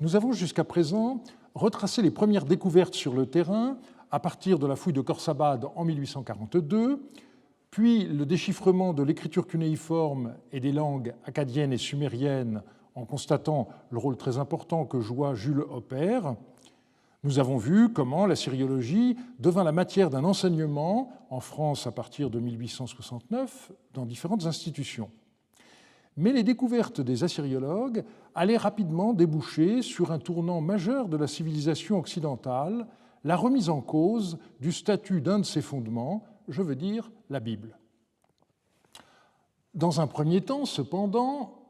Nous avons jusqu'à présent retracé les premières découvertes sur le terrain à partir de la fouille de Khorsabad en 1842, puis le déchiffrement de l'écriture cunéiforme et des langues akkadiennes et sumériennes en constatant le rôle très important que joua Jules Hopper. Nous avons vu comment la syriologie devint la matière d'un enseignement en France à partir de 1869 dans différentes institutions. Mais les découvertes des assyriologues allaient rapidement déboucher sur un tournant majeur de la civilisation occidentale, la remise en cause du statut d'un de ses fondements, je veux dire la Bible. Dans un premier temps, cependant,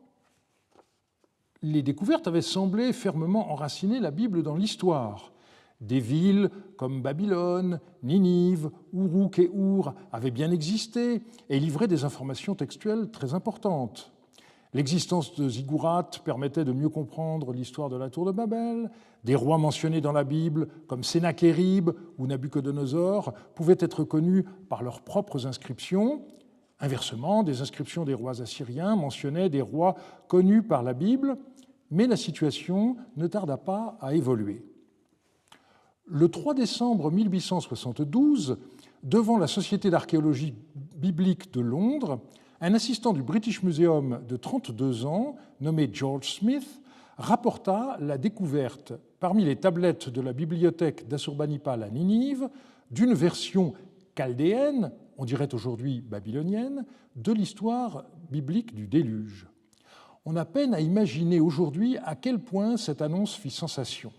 les découvertes avaient semblé fermement enraciner la Bible dans l'histoire. Des villes comme Babylone, Ninive, Uruk et Our avaient bien existé et livraient des informations textuelles très importantes. L'existence de ziggourats permettait de mieux comprendre l'histoire de la tour de Babel. Des rois mentionnés dans la Bible, comme Sennacherib ou Nabuchodonosor, pouvaient être connus par leurs propres inscriptions. Inversement, des inscriptions des rois assyriens mentionnaient des rois connus par la Bible, mais la situation ne tarda pas à évoluer. Le 3 décembre 1872, devant la Société d'archéologie biblique de Londres, un assistant du British Museum de 32 ans, nommé George Smith, rapporta la découverte, parmi les tablettes de la bibliothèque d'Assurbanipal à Ninive, d'une version chaldéenne, on dirait aujourd'hui babylonienne, de l'histoire biblique du déluge. On a peine à imaginer aujourd'hui à quel point cette annonce fit sensation.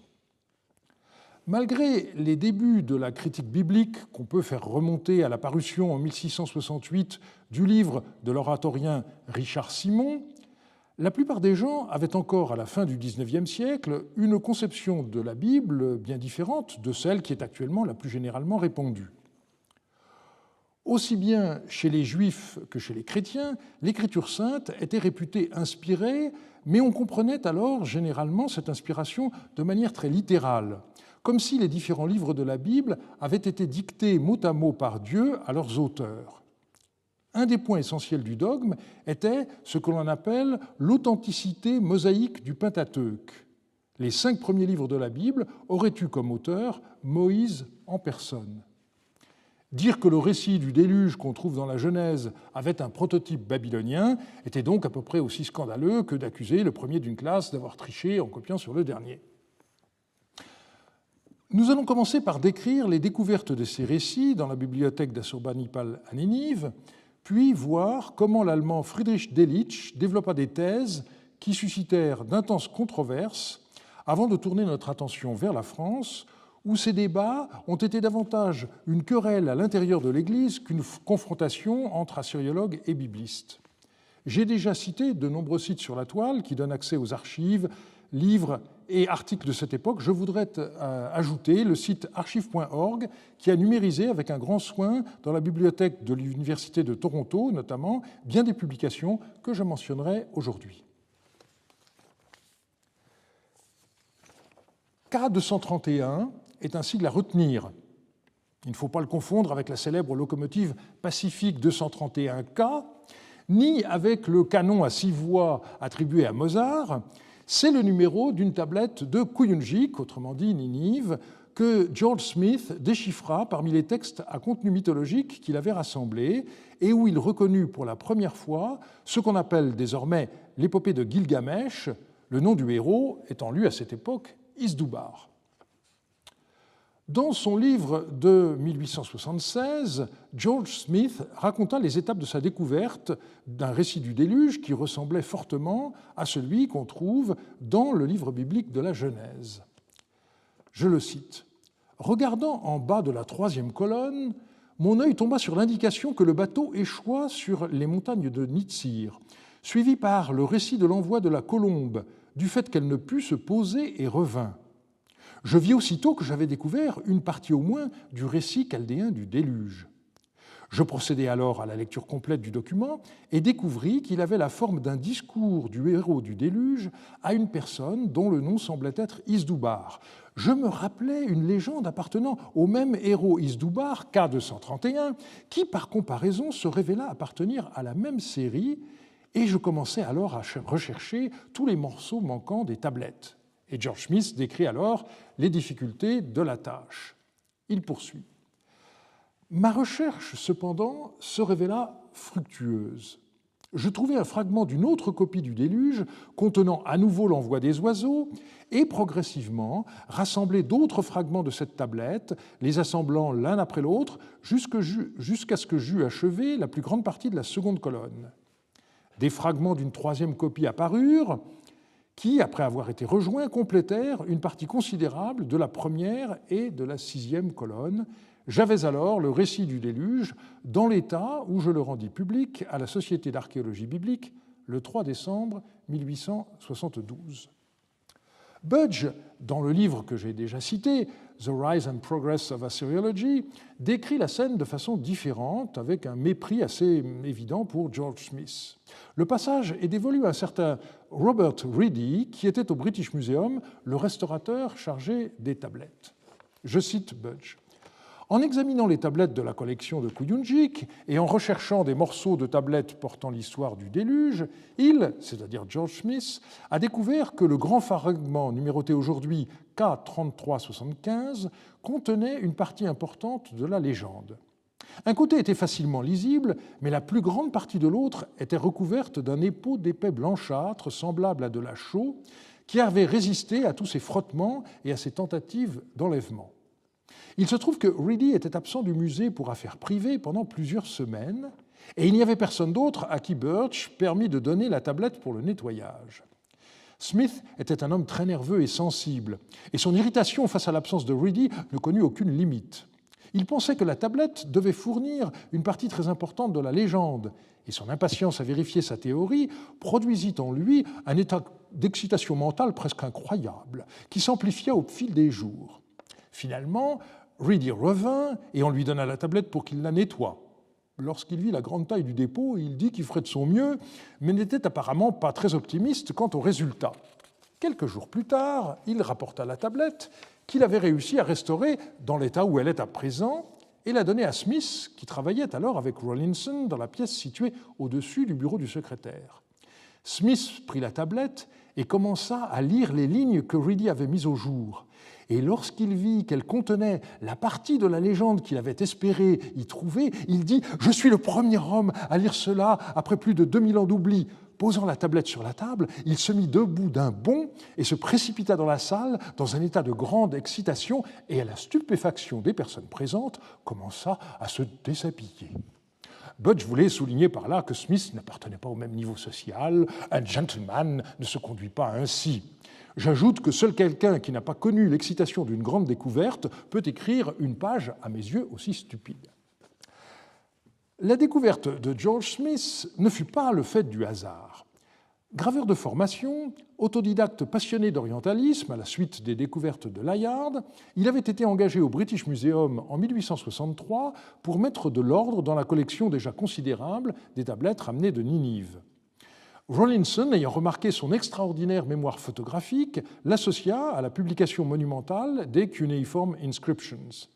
Malgré les débuts de la critique biblique qu'on peut faire remonter à la parution en 1668 du livre de l'oratorien Richard Simon, la plupart des gens avaient encore, à la fin du XIXe siècle, une conception de la Bible bien différente de celle qui est actuellement la plus généralement répandue. Aussi bien chez les Juifs que chez les chrétiens, l'Écriture sainte était réputée inspirée, mais on comprenait alors généralement cette inspiration de manière très littérale, comme si les différents livres de la Bible avaient été dictés mot à mot par Dieu à leurs auteurs. Un des points essentiels du dogme était ce que l'on appelle l'authenticité mosaïque du Pentateuque. Les 5 premiers livres de la Bible auraient eu comme auteur Moïse en personne. Dire que le récit du déluge qu'on trouve dans la Genèse avait un prototype babylonien était donc à peu près aussi scandaleux que d'accuser le premier d'une classe d'avoir triché en copiant sur le dernier. Nous allons commencer par décrire les découvertes de ces récits dans la bibliothèque d'Assurbanipal à Ninive, puis voir comment l'Allemand Friedrich Delitzsch développa des thèses qui suscitèrent d'intenses controverses avant de tourner notre attention vers la France, où ces débats ont été davantage une querelle à l'intérieur de l'Église qu'une confrontation entre assyriologues et biblistes. J'ai déjà cité de nombreux sites sur la toile qui donnent accès aux archives, livres et articles de cette époque. Je voudrais ajouter le site archive.org qui a numérisé avec un grand soin dans la bibliothèque de l'Université de Toronto, notamment, bien des publications que je mentionnerai aujourd'hui. K231 est un sigle à retenir. Il ne faut pas le confondre avec la célèbre locomotive Pacific 231K, ni avec le canon à 6 voix attribué à Mozart. C'est le numéro d'une tablette de Kuyunjik, autrement dit Ninive, que George Smith déchiffra parmi les textes à contenu mythologique qu'il avait rassemblés et où il reconnut pour la première fois ce qu'on appelle désormais l'épopée de Gilgamesh, le nom du héros étant lu à cette époque Isdoubar. Dans son livre de 1876, George Smith raconta les étapes de sa découverte d'un récit du déluge qui ressemblait fortement à celui qu'on trouve dans le livre biblique de la Genèse. Je le cite. « Regardant en bas de la 3e colonne, mon œil tomba sur l'indication que le bateau échoua sur les montagnes de Nitsir, suivi par le récit de l'envoi de la colombe, du fait qu'elle ne put se poser et revint. Je vis aussitôt que j'avais découvert une partie au moins du récit chaldéen du déluge. Je procédai alors à la lecture complète du document et découvris qu'il avait la forme d'un discours du héros du déluge à une personne dont le nom semblait être Isdoubar. Je me rappelais une légende appartenant au même héros Isdoubar, K231, qui par comparaison se révéla appartenir à la même série, et je commençai alors à rechercher tous les morceaux manquants des tablettes. Et George Smith décrit alors les difficultés de la tâche. Il poursuit. Ma recherche, cependant, se révéla fructueuse. Je trouvai un fragment d'une autre copie du déluge contenant à nouveau l'envoi des oiseaux et progressivement rassemblai d'autres fragments de cette tablette, les assemblant l'un après l'autre jusqu'à ce que j'eus achevé la plus grande partie de la seconde colonne. Des fragments d'une troisième copie apparurent qui, après avoir été rejoints, complétèrent une partie considérable de la première et de la sixième colonne. J'avais alors le récit du déluge dans l'état où je le rendis public à la Société d'archéologie biblique le 3 décembre 1872. Budge, dans le livre que j'ai déjà cité, The Rise and Progress of Assyriology, décrit la scène de façon différente, avec un mépris assez évident pour George Smith. Le passage est dévolu à un certain Robert Reedy, qui était au British Museum le restaurateur chargé des tablettes. Je cite Budge. En examinant les tablettes de la collection de Kuyunjik et en recherchant des morceaux de tablettes portant l'histoire du déluge, il, c'est-à-dire George Smith, a découvert que le grand fragment numéroté aujourd'hui K3375 contenait une partie importante de la légende. Un côté était facilement lisible, mais la plus grande partie de l'autre était recouverte d'un épeau d'épais blanchâtre semblable à de la chaux qui avait résisté à tous ces frottements et à ces tentatives d'enlèvement. Il se trouve que Reedy était absent du musée pour affaires privées pendant plusieurs semaines et il n'y avait personne d'autre à qui Birch permit de donner la tablette pour le nettoyage. Smith était un homme très nerveux et sensible et son irritation face à l'absence de Reedy ne connut aucune limite. Il pensait que la tablette devait fournir une partie très importante de la légende et son impatience à vérifier sa théorie produisit en lui un état d'excitation mentale presque incroyable qui s'amplifia au fil des jours. Finalement, Reedy revint et on lui donna la tablette pour qu'il la nettoie. Lorsqu'il vit la grande taille du dépôt, il dit qu'il ferait de son mieux, mais n'était apparemment pas très optimiste quant au résultat. Quelques jours plus tard, il rapporta la tablette qu'il avait réussi à restaurer dans l'état où elle est à présent et la donna à Smith, qui travaillait alors avec Rawlinson dans la pièce située au-dessus du bureau du secrétaire. Smith prit la tablette et commença à lire les lignes que Reedy avait mises au jour. Et lorsqu'il vit qu'elle contenait la partie de la légende qu'il avait espéré y trouver, il dit « Je suis le premier homme à lire cela après plus de 2000 ans d'oubli ». Posant la tablette sur la table, il se mit debout d'un bond et se précipita dans la salle dans un état de grande excitation et à la stupéfaction des personnes présentes, commença à se déshabiller. Budge voulait souligner par là que Smith n'appartenait pas au même niveau social. Un gentleman ne se conduit pas ainsi. J'ajoute que seul quelqu'un qui n'a pas connu l'excitation d'une grande découverte peut écrire une page, à mes yeux, aussi stupide. La découverte de George Smith ne fut pas le fait du hasard. Graveur de formation, autodidacte passionné d'orientalisme à la suite des découvertes de Layard, il avait été engagé au British Museum en 1863 pour mettre de l'ordre dans la collection déjà considérable des tablettes ramenées de Ninive. Rawlinson, ayant remarqué son extraordinaire mémoire photographique, l'associa à la publication monumentale des Cuneiform Inscriptions.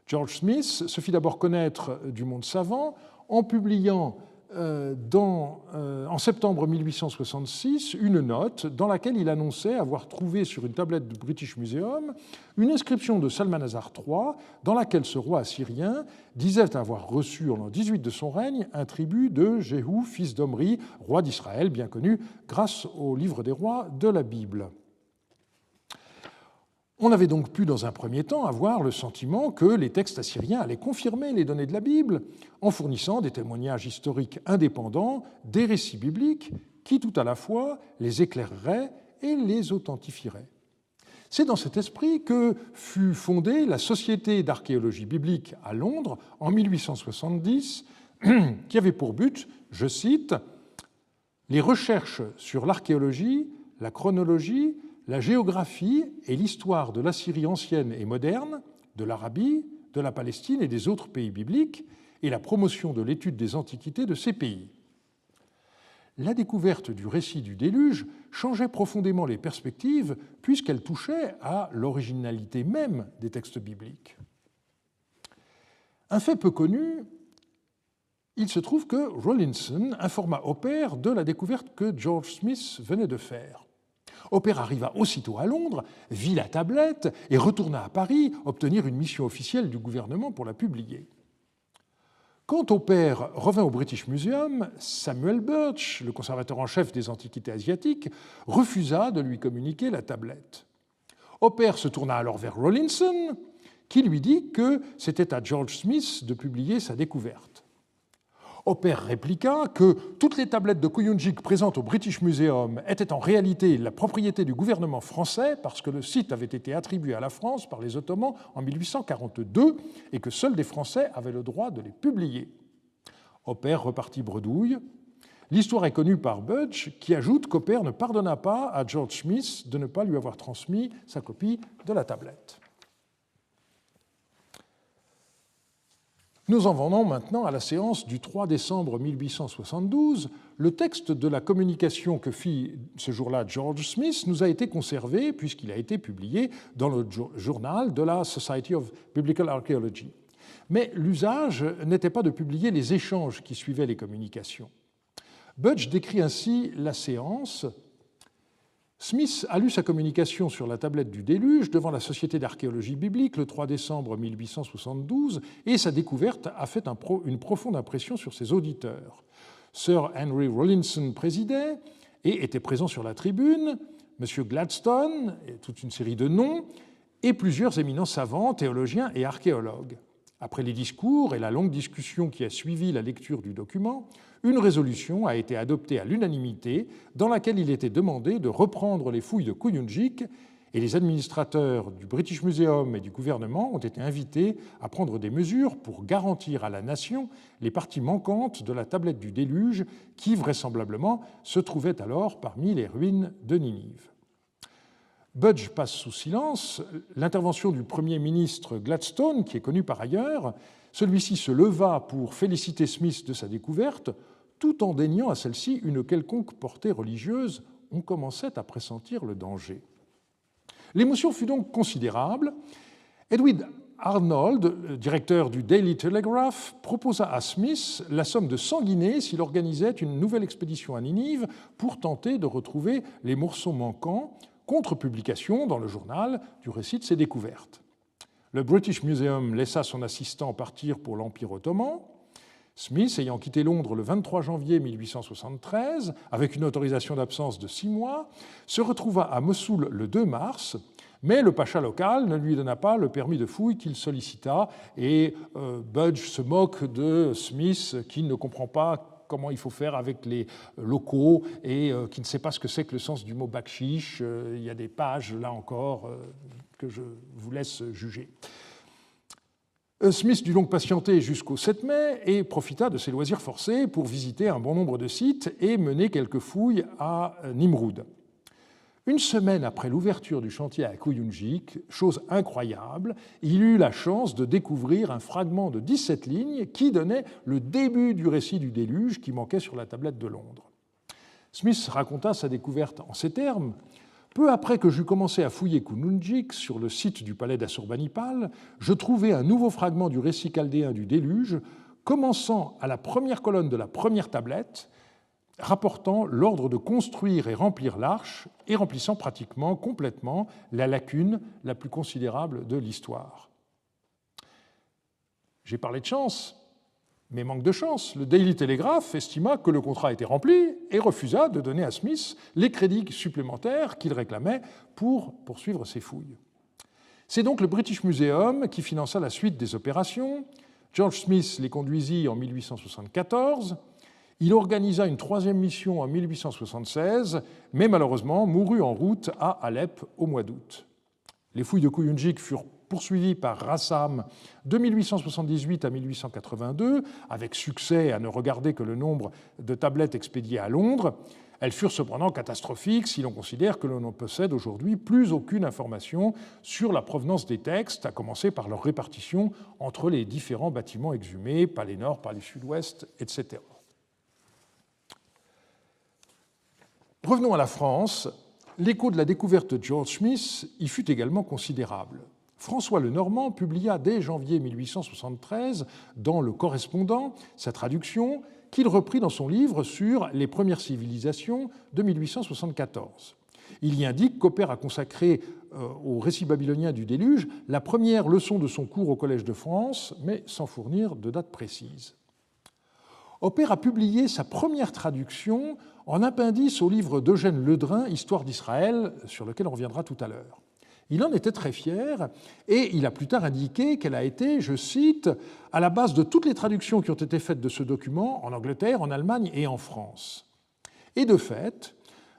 George Smith se fit d'abord connaître du monde savant en publiant en septembre 1866 une note dans laquelle il annonçait avoir trouvé sur une tablette du British Museum une inscription de Salmanasar III dans laquelle ce roi assyrien disait avoir reçu en l'an 18 de son règne un tribut de Jéhu, fils d'Omri, roi d'Israël, bien connu grâce au livre des rois de la Bible. On avait donc pu, dans un premier temps, avoir le sentiment que les textes assyriens allaient confirmer les données de la Bible en fournissant des témoignages historiques indépendants des récits bibliques qui, tout à la fois, les éclaireraient et les authentifieraient. C'est dans cet esprit que fut fondée la Société d'archéologie biblique à Londres en 1870, qui avait pour but, je cite, « les recherches sur l'archéologie, la chronologie, la géographie et l'histoire de l'Assyrie ancienne et moderne, de l'Arabie, de la Palestine et des autres pays bibliques, et la promotion de l'étude des antiquités de ces pays. » La découverte du récit du déluge changeait profondément les perspectives puisqu'elle touchait à l'originalité même des textes bibliques. Un fait peu connu, il se trouve que Rawlinson informa Hopper de la découverte que George Smith venait de faire. Hopper arriva aussitôt à Londres, vit la tablette et retourna à Paris obtenir une mission officielle du gouvernement pour la publier. Quand Hopper revint au British Museum, Samuel Birch, le conservateur en chef des antiquités asiatiques, refusa de lui communiquer la tablette. Hopper se tourna alors vers Rawlinson, qui lui dit que c'était à George Smith de publier sa découverte. Hopper répliqua que toutes les tablettes de Kuyunjik présentes au British Museum étaient en réalité la propriété du gouvernement français parce que le site avait été attribué à la France par les Ottomans en 1842 et que seuls des Français avaient le droit de les publier. Hopper repartit bredouille. L'histoire est connue par Budge, qui ajoute qu'Hopper ne pardonna pas à George Smith de ne pas lui avoir transmis sa copie de la tablette. Nous en venons maintenant à la séance du 3 décembre 1872. Le texte de la communication que fit ce jour-là George Smith nous a été conservé puisqu'il a été publié dans le journal de la Society of Biblical Archaeology. Mais l'usage n'était pas de publier les échanges qui suivaient les communications. Budge décrit ainsi la séance. Smith a lu sa communication sur la tablette du déluge devant la Société d'archéologie biblique le 3 décembre 1872 et sa découverte a fait une profonde impression sur ses auditeurs. Sir Henry Rawlinson présidait et était présent sur la tribune, M. Gladstone, et toute une série de noms, et plusieurs éminents savants, théologiens et archéologues. Après les discours et la longue discussion qui a suivi la lecture du document, une résolution a été adoptée à l'unanimité dans laquelle il était demandé de reprendre les fouilles de Kuyunjik et les administrateurs du British Museum et du gouvernement ont été invités à prendre des mesures pour garantir à la nation les parties manquantes de la tablette du déluge qui, vraisemblablement, se trouvait alors parmi les ruines de Ninive. Budge passe sous silence l'intervention du Premier ministre Gladstone, qui est connu par ailleurs. Celui-ci se leva pour féliciter Smith de sa découverte, tout en déniant à celle-ci une quelconque portée religieuse. On commençait à pressentir le danger. L'émotion fut donc considérable. Edwin Arnold, directeur du Daily Telegraph, proposa à Smith la somme de 100 guinées s'il organisait une nouvelle expédition à Ninive pour tenter de retrouver les morceaux manquants, contre publication dans le journal du récit de ses découvertes. Le British Museum laissa son assistant partir pour l'Empire ottoman. Smith, ayant quitté Londres le 23 janvier 1873, avec une autorisation d'absence de 6 mois, se retrouva à Mossoul le 2 mars, mais le pacha local ne lui donna pas le permis de fouille qu'il sollicita, et Budge se moque de Smith, qui ne comprend pas comment il faut faire avec les locaux et qui ne sait pas ce que c'est que le sens du mot bakshish. Il y a des pages, là encore, que je vous laisse juger. Smith dut donc patienter jusqu'au 7 mai et profita de ses loisirs forcés pour visiter un bon nombre de sites et mener quelques fouilles à Nimroud. Une semaine après l'ouverture du chantier à Kuyunjik, chose incroyable, il eut la chance de découvrir un fragment de 17 lignes qui donnait le début du récit du déluge qui manquait sur la tablette de Londres. Smith raconta sa découverte en ces termes. « Peu après que j'eus commencé à fouiller Kuyunjik sur le site du palais d'Assurbanipal, je trouvai un nouveau fragment du récit chaldéen du déluge, commençant à la première colonne de la première tablette, rapportant l'ordre de construire et remplir l'arche et remplissant pratiquement complètement la lacune la plus considérable de l'histoire. » J'ai parlé de chance, mais manque de chance. Le Daily Telegraph estima que le contrat était rempli et refusa de donner à Smith les crédits supplémentaires qu'il réclamait pour poursuivre ses fouilles. C'est donc le British Museum qui finança la suite des opérations. George Smith les conduisit en 1874. Il organisa une troisième mission en 1876, mais malheureusement mourut en route à Alep au mois d'août. Les fouilles de Kuyunjik furent poursuivies par Rassam de 1878 à 1882, avec succès à ne regarder que le nombre de tablettes expédiées à Londres. Elles furent cependant catastrophiques si l'on considère que l'on ne possède aujourd'hui plus aucune information sur la provenance des textes, à commencer par leur répartition entre les différents bâtiments exhumés, palais nord, palais sud-ouest, etc. Revenons à la France. L'écho de la découverte de George Smith y fut également considérable. François Lenormand publia dès janvier 1873 dans Le Correspondant sa traduction qu'il reprit dans son livre sur les premières civilisations de 1874. Il y indique qu'Oppert a consacré au récit babylonien du déluge la première leçon de son cours au Collège de France, mais sans fournir de date précise. Oppert a publié sa première traduction en appendice au livre d'Eugène Ledrin, Histoire d'Israël, sur lequel on reviendra tout à l'heure. Il en était très fier et il a plus tard indiqué qu'elle a été, je cite, à la base de toutes les traductions qui ont été faites de ce document en Angleterre, en Allemagne et en France. Et de fait,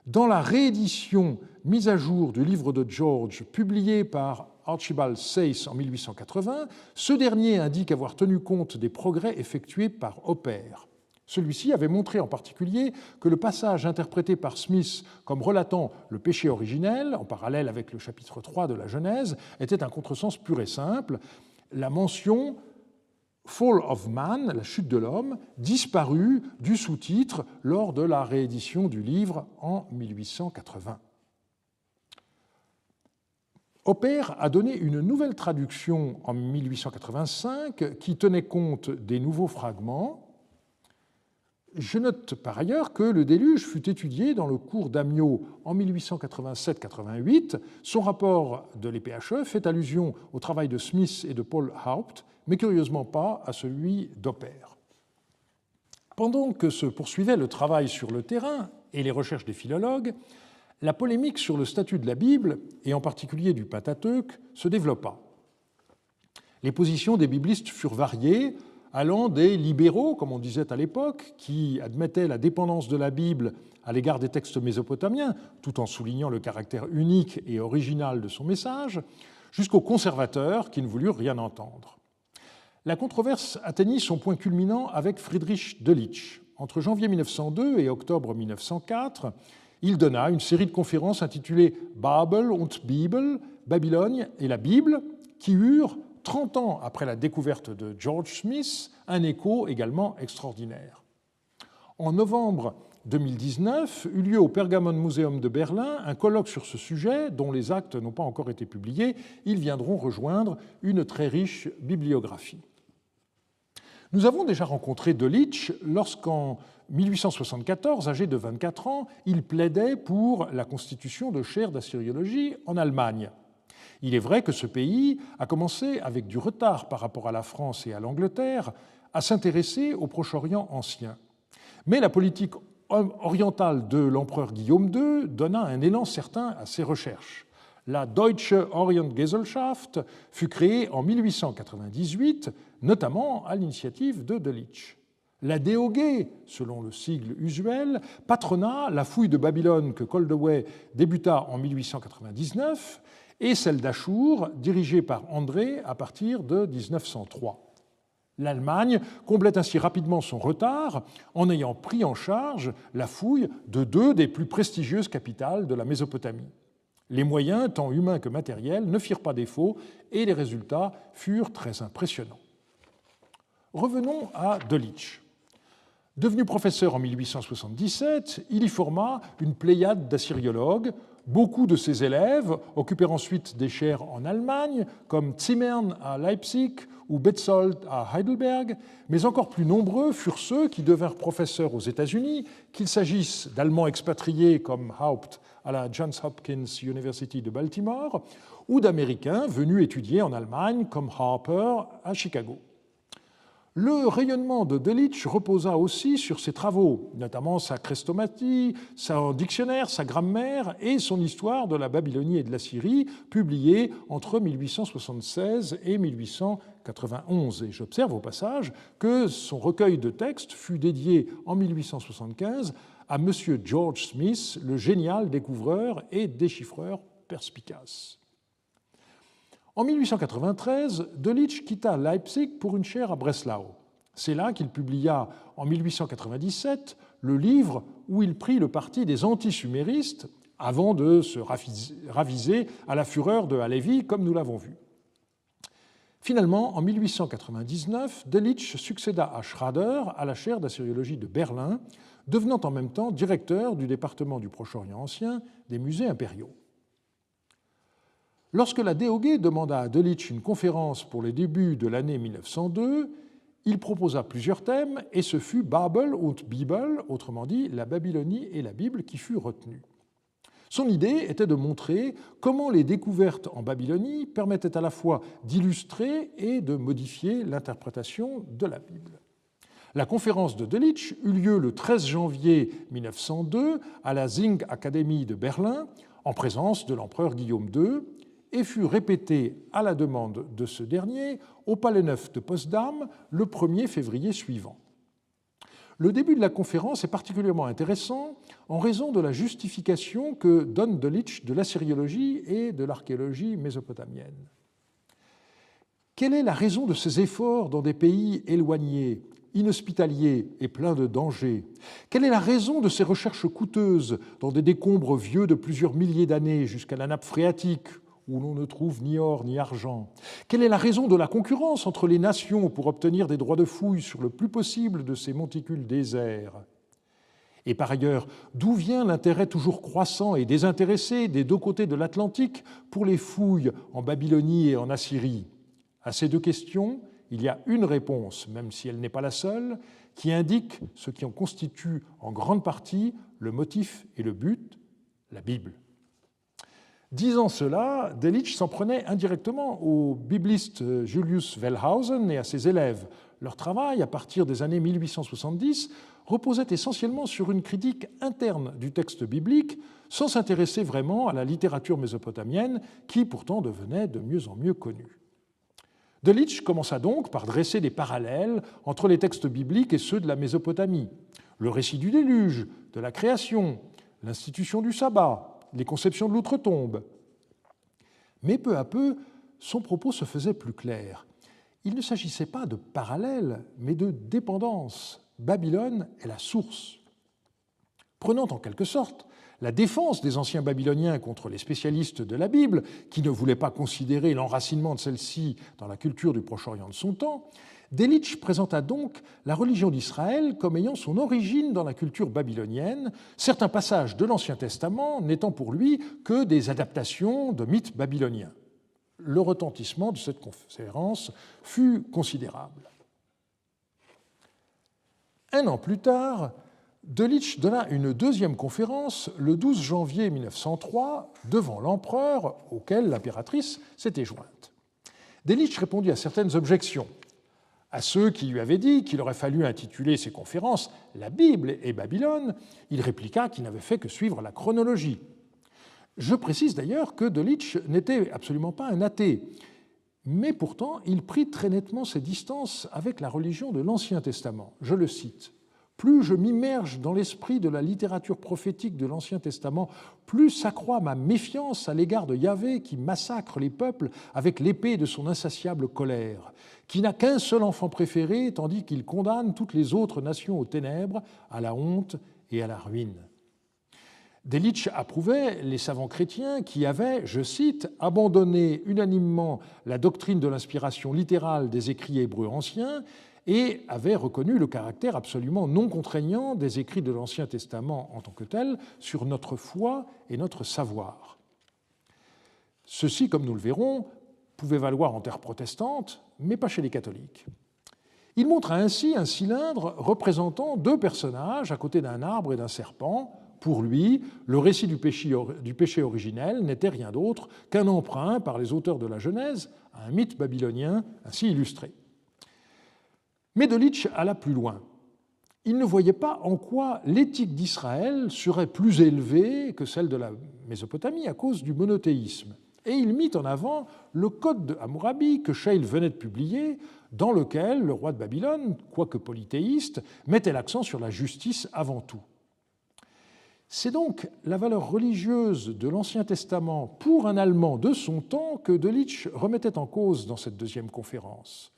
dans la réédition mise à jour du livre de George, publié par Archibald Sayce en 1880, ce dernier indique avoir tenu compte des progrès effectués par Oppert. Celui-ci avait montré en particulier que le passage interprété par Smith comme relatant le péché originel, en parallèle avec le chapitre 3 de la Genèse, était un contresens pur et simple. La mention Fall of Man, la chute de l'homme, disparut du sous-titre lors de la réédition du livre en 1880. Oppert a donné une nouvelle traduction en 1885 qui tenait compte des nouveaux fragments. Je note par ailleurs que le déluge fut étudié dans le cours d'Amyot en 1887-88. Son rapport de l'EPHE fait allusion au travail de Smith et de Paul Haupt, mais curieusement pas à celui d'Oppert. Pendant que se poursuivait le travail sur le terrain et les recherches des philologues, la polémique sur le statut de la Bible, et en particulier du Pentateuque, se développa. Les positions des biblistes furent variées, allant des libéraux, comme on disait à l'époque, qui admettaient la dépendance de la Bible à l'égard des textes mésopotamiens, tout en soulignant le caractère unique et original de son message, jusqu'aux conservateurs qui ne voulurent rien entendre. La controverse atteignit son point culminant avec Friedrich Delitzsch. Entre janvier 1902 et octobre 1904, il donna une série de conférences intitulées Babel und Bibel, Babylone et la Bible, qui eurent 30 ans après la découverte de George Smith, un écho également extraordinaire. En novembre 2019, eut lieu au Pergamon Museum de Berlin un colloque sur ce sujet dont les actes n'ont pas encore été publiés. Ils viendront rejoindre une très riche bibliographie. Nous avons déjà rencontré Delitzsch lorsqu'en 1874, âgé de 24 ans, il plaidait pour la constitution de chaires d'assyriologie en Allemagne. Il est vrai que ce pays a commencé avec du retard par rapport à la France et à l'Angleterre à s'intéresser au Proche-Orient ancien. Mais la politique orientale de l'empereur Guillaume II donna un élan certain à ses recherches. La Deutsche Orientgesellschaft fut créée en 1898, notamment à l'initiative de Delitzsch. La DOG, selon le sigle usuel, patronna la fouille de Babylone que Koldewey débuta en 1899 et celle d'Achour, dirigée par André à partir de 1903. L'Allemagne comblait ainsi rapidement son retard en ayant pris en charge la fouille de deux des plus prestigieuses capitales de la Mésopotamie. Les moyens, tant humains que matériels, ne firent pas défaut et les résultats furent très impressionnants. Revenons à Delitzsch. Devenu professeur en 1877, il y forma une pléiade d'assyriologues. Beaucoup de ses élèves occupèrent ensuite des chaires en Allemagne, comme Zimmern à Leipzig ou Betzold à Heidelberg, mais encore plus nombreux furent ceux qui devinrent professeurs aux États-Unis, qu'il s'agisse d'Allemands expatriés comme Haupt à la Johns Hopkins University de Baltimore, ou d'Américains venus étudier en Allemagne comme Harper à Chicago. Le rayonnement de Delitzsch reposa aussi sur ses travaux, notamment sa chrestomatie, son dictionnaire, sa grammaire et son histoire de la Babylonie et de la Syrie, publiée entre 1876 et 1891. Et j'observe au passage que son recueil de textes fut dédié en 1875 à M. George Smith, le génial découvreur et déchiffreur perspicace. En 1893, Delitzsch quitta Leipzig pour une chaire à Breslau. C'est là qu'il publia en 1897 le livre où il prit le parti des anti-suméristes avant de se raviser à la fureur de Halévy, comme nous l'avons vu. Finalement, en 1899, Delitzsch succéda à Schrader à la chaire d'assyriologie de Berlin, devenant en même temps directeur du département du Proche-Orient ancien des musées impériaux. Lorsque la DOG demanda à Delitzsch une conférence pour les débuts de l'année 1902, il proposa plusieurs thèmes et ce fut Babel und Bibel, autrement dit la Babylonie et la Bible, qui fut retenu. Son idée était de montrer comment les découvertes en Babylonie permettaient à la fois d'illustrer et de modifier l'interprétation de la Bible. La conférence de Delitzsch eut lieu le 13 janvier 1902 à la Sing Academy de Berlin, en présence de l'empereur Guillaume II, et fut répétée à la demande de ce dernier au Palais Neuf de Potsdam le 1er février suivant. Le début de la conférence est particulièrement intéressant en raison de la justification que donne Delitzsch de l'assyriologie et de l'archéologie mésopotamienne. Quelle est la raison de ces efforts dans des pays éloignés, inhospitaliers et pleins de dangers? Quelle est la raison de ces recherches coûteuses dans des décombres vieux de plusieurs milliers d'années jusqu'à la nappe phréatique, où l'on ne trouve ni or ni argent? Quelle est la raison de la concurrence entre les nations pour obtenir des droits de fouille sur le plus possible de ces monticules déserts? Et par ailleurs, d'où vient l'intérêt toujours croissant et désintéressé des deux côtés de l'Atlantique pour les fouilles en Babylonie et en Assyrie? À ces deux questions, il y a une réponse, même si elle n'est pas la seule, qui indique ce qui en constitue en grande partie le motif et le but, la Bible. Disant cela, Delitzsch s'en prenait indirectement au bibliste Julius Wellhausen et à ses élèves. Leur travail, à partir des années 1870, reposait essentiellement sur une critique interne du texte biblique, sans s'intéresser vraiment à la littérature mésopotamienne, qui pourtant devenait de mieux en mieux connue. Delitzsch commença donc par dresser des parallèles entre les textes bibliques et ceux de la Mésopotamie. Le récit du déluge, de la création, l'institution du sabbat, les conceptions de l'outre-tombe. Mais peu à peu, son propos se faisait plus clair. Il ne s'agissait pas de parallèles, mais de dépendance. Babylone est la source. Prenant en quelque sorte la défense des anciens babyloniens contre les spécialistes de la Bible, qui ne voulaient pas considérer l'enracinement de celle-ci dans la culture du Proche-Orient de son temps, Delitzsch présenta donc la religion d'Israël comme ayant son origine dans la culture babylonienne, certains passages de l'Ancien Testament n'étant pour lui que des adaptations de mythes babyloniens. Le retentissement de cette conférence fut considérable. Un an plus tard, Delitzsch donna une deuxième conférence le 12 janvier 1903 devant l'empereur, auquel l'impératrice s'était jointe. Delitzsch répondit à certaines objections. À ceux qui lui avaient dit qu'il aurait fallu intituler ses conférences « La Bible et Babylone », il répliqua qu'il n'avait fait que suivre la chronologie. Je précise d'ailleurs que Delitzsch n'était absolument pas un athée, mais pourtant il prit très nettement ses distances avec la religion de l'Ancien Testament. Je le cite. « Plus je m'immerge dans l'esprit de la littérature prophétique de l'Ancien Testament, plus s'accroît ma méfiance à l'égard de Yahvé qui massacre les peuples avec l'épée de son insatiable colère, qui n'a qu'un seul enfant préféré, tandis qu'il condamne toutes les autres nations aux ténèbres, à la honte et à la ruine. » Delitzsch approuvait les savants chrétiens qui avaient, je cite, « abandonné unanimement la doctrine de l'inspiration littérale des écrits hébreux anciens et avait reconnu le caractère absolument non contraignant des écrits de l'Ancien Testament en tant que tels sur notre foi et notre savoir. » Ceci, comme nous le verrons, pouvait valoir en terre protestante, mais pas chez les catholiques. Il montra ainsi un cylindre représentant deux personnages à côté d'un arbre et d'un serpent. Pour lui, le récit du péché originel n'était rien d'autre qu'un emprunt par les auteurs de la Genèse à un mythe babylonien ainsi illustré. Mais Delitzsch alla plus loin. Il ne voyait pas en quoi l'éthique d'Israël serait plus élevée que celle de la Mésopotamie à cause du monothéisme. Et il mit en avant le Code de Hammurabi que Scheil venait de publier, dans lequel le roi de Babylone, quoique polythéiste, mettait l'accent sur la justice avant tout. C'est donc la valeur religieuse de l'Ancien Testament pour un Allemand de son temps que Delitzsch remettait en cause dans cette deuxième conférence.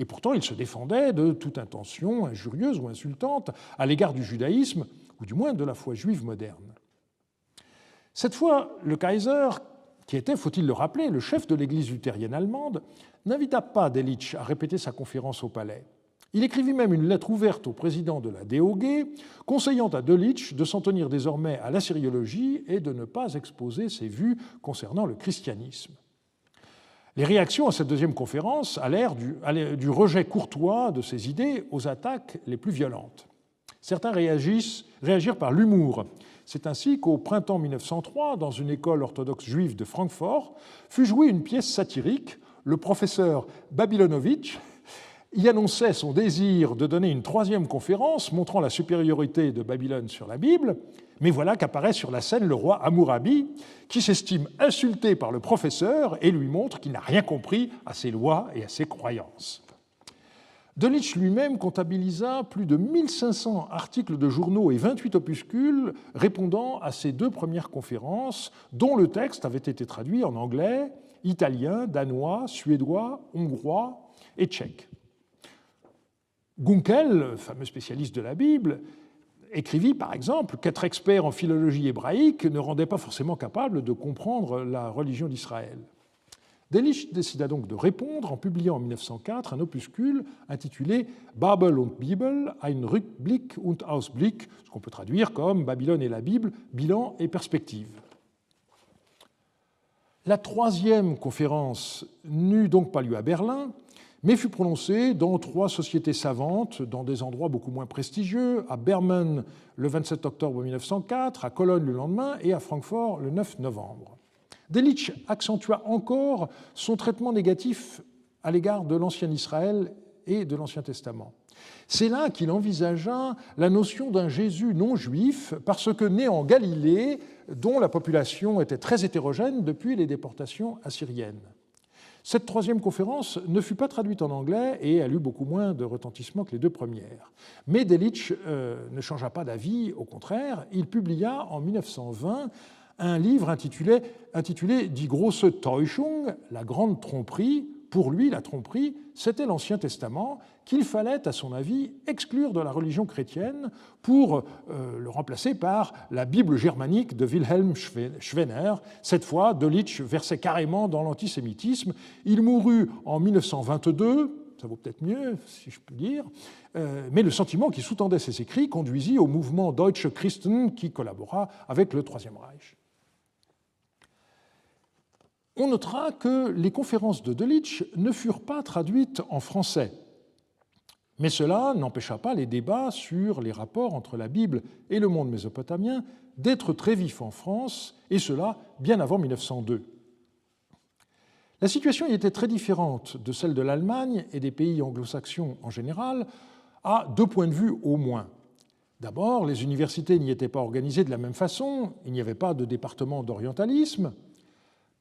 Et pourtant, il se défendait de toute intention injurieuse ou insultante à l'égard du judaïsme, ou du moins de la foi juive moderne. Cette fois, le Kaiser, qui était, faut-il le rappeler, le chef de l'Église luthérienne allemande, n'invita pas Delitzsch à répéter sa conférence au palais. Il écrivit même une lettre ouverte au président de la DOG, conseillant à Delitzsch de s'en tenir désormais à l'assyriologie et de ne pas exposer ses vues concernant le christianisme. Les réactions à cette deuxième conférence allèrent du rejet courtois de ces idées aux attaques les plus violentes. Certains réagirent par l'humour, C'est ainsi qu'au printemps 1903, dans une école orthodoxe juive de Francfort, fut jouée une pièce satirique. Le professeur Babilonovitch y annonçait son désir de donner une troisième conférence montrant la supériorité de Babylone sur la Bible, mais voilà qu'apparaît sur la scène le roi Hammurabi, qui s'estime insulté par le professeur et lui montre qu'il n'a rien compris à ses lois et à ses croyances. Delitzsch lui-même comptabilisa plus de 1500 articles de journaux et 28 opuscules répondant à ces deux premières conférences, dont le texte avait été traduit en anglais, italien, danois, suédois, hongrois et tchèque. Gunkel, fameux spécialiste de la Bible, écrivit par exemple qu'être expert en philologie hébraïque ne rendait pas forcément capable de comprendre la religion d'Israël. Delitzsch décida donc de répondre en publiant en 1904 un opuscule intitulé Babel und Bibel, ein Rückblick und Ausblick, ce qu'on peut traduire comme Babylone et la Bible, bilan et perspective. La troisième conférence n'eut donc pas lieu à Berlin, mais fut prononcée dans 3 sociétés savantes, dans des endroits beaucoup moins prestigieux, à Bermen le 27 octobre 1904, à Cologne le lendemain et à Francfort le 9 novembre. Delitzsch accentua encore son traitement négatif à l'égard de l'Ancien Israël et de l'Ancien Testament. C'est là qu'il envisagea la notion d'un Jésus non juif, parce que né en Galilée, dont la population était très hétérogène depuis les déportations assyriennes. Cette troisième conférence ne fut pas traduite en anglais et elle eut beaucoup moins de retentissement que les 2 premières. Mais Delitzsch ne changea pas d'avis, au contraire, il publia en 1920 un livre intitulé Die große Täuschung, la grande tromperie. Pour lui, la tromperie, c'était l'Ancien Testament qu'il fallait, à son avis, exclure de la religion chrétienne pour le remplacer par la Bible germanique de Wilhelm Schwener. Cette fois, Delitzsch versait carrément dans l'antisémitisme. Il mourut en 1922, ça vaut peut-être mieux, si je puis dire, mais le sentiment qui sous-tendait ses écrits conduisit au mouvement Deutsche Christen qui collabora avec le Troisième Reich. On notera que les conférences de Delitzsch ne furent pas traduites en français, mais cela n'empêcha pas les débats sur les rapports entre la Bible et le monde mésopotamien d'être très vifs en France, et cela bien avant 1902. La situation y était très différente de celle de l'Allemagne et des pays anglo-saxons en général, à 2 points de vue au moins. D'abord, les universités n'y étaient pas organisées de la même façon, il n'y avait pas de département d'orientalisme.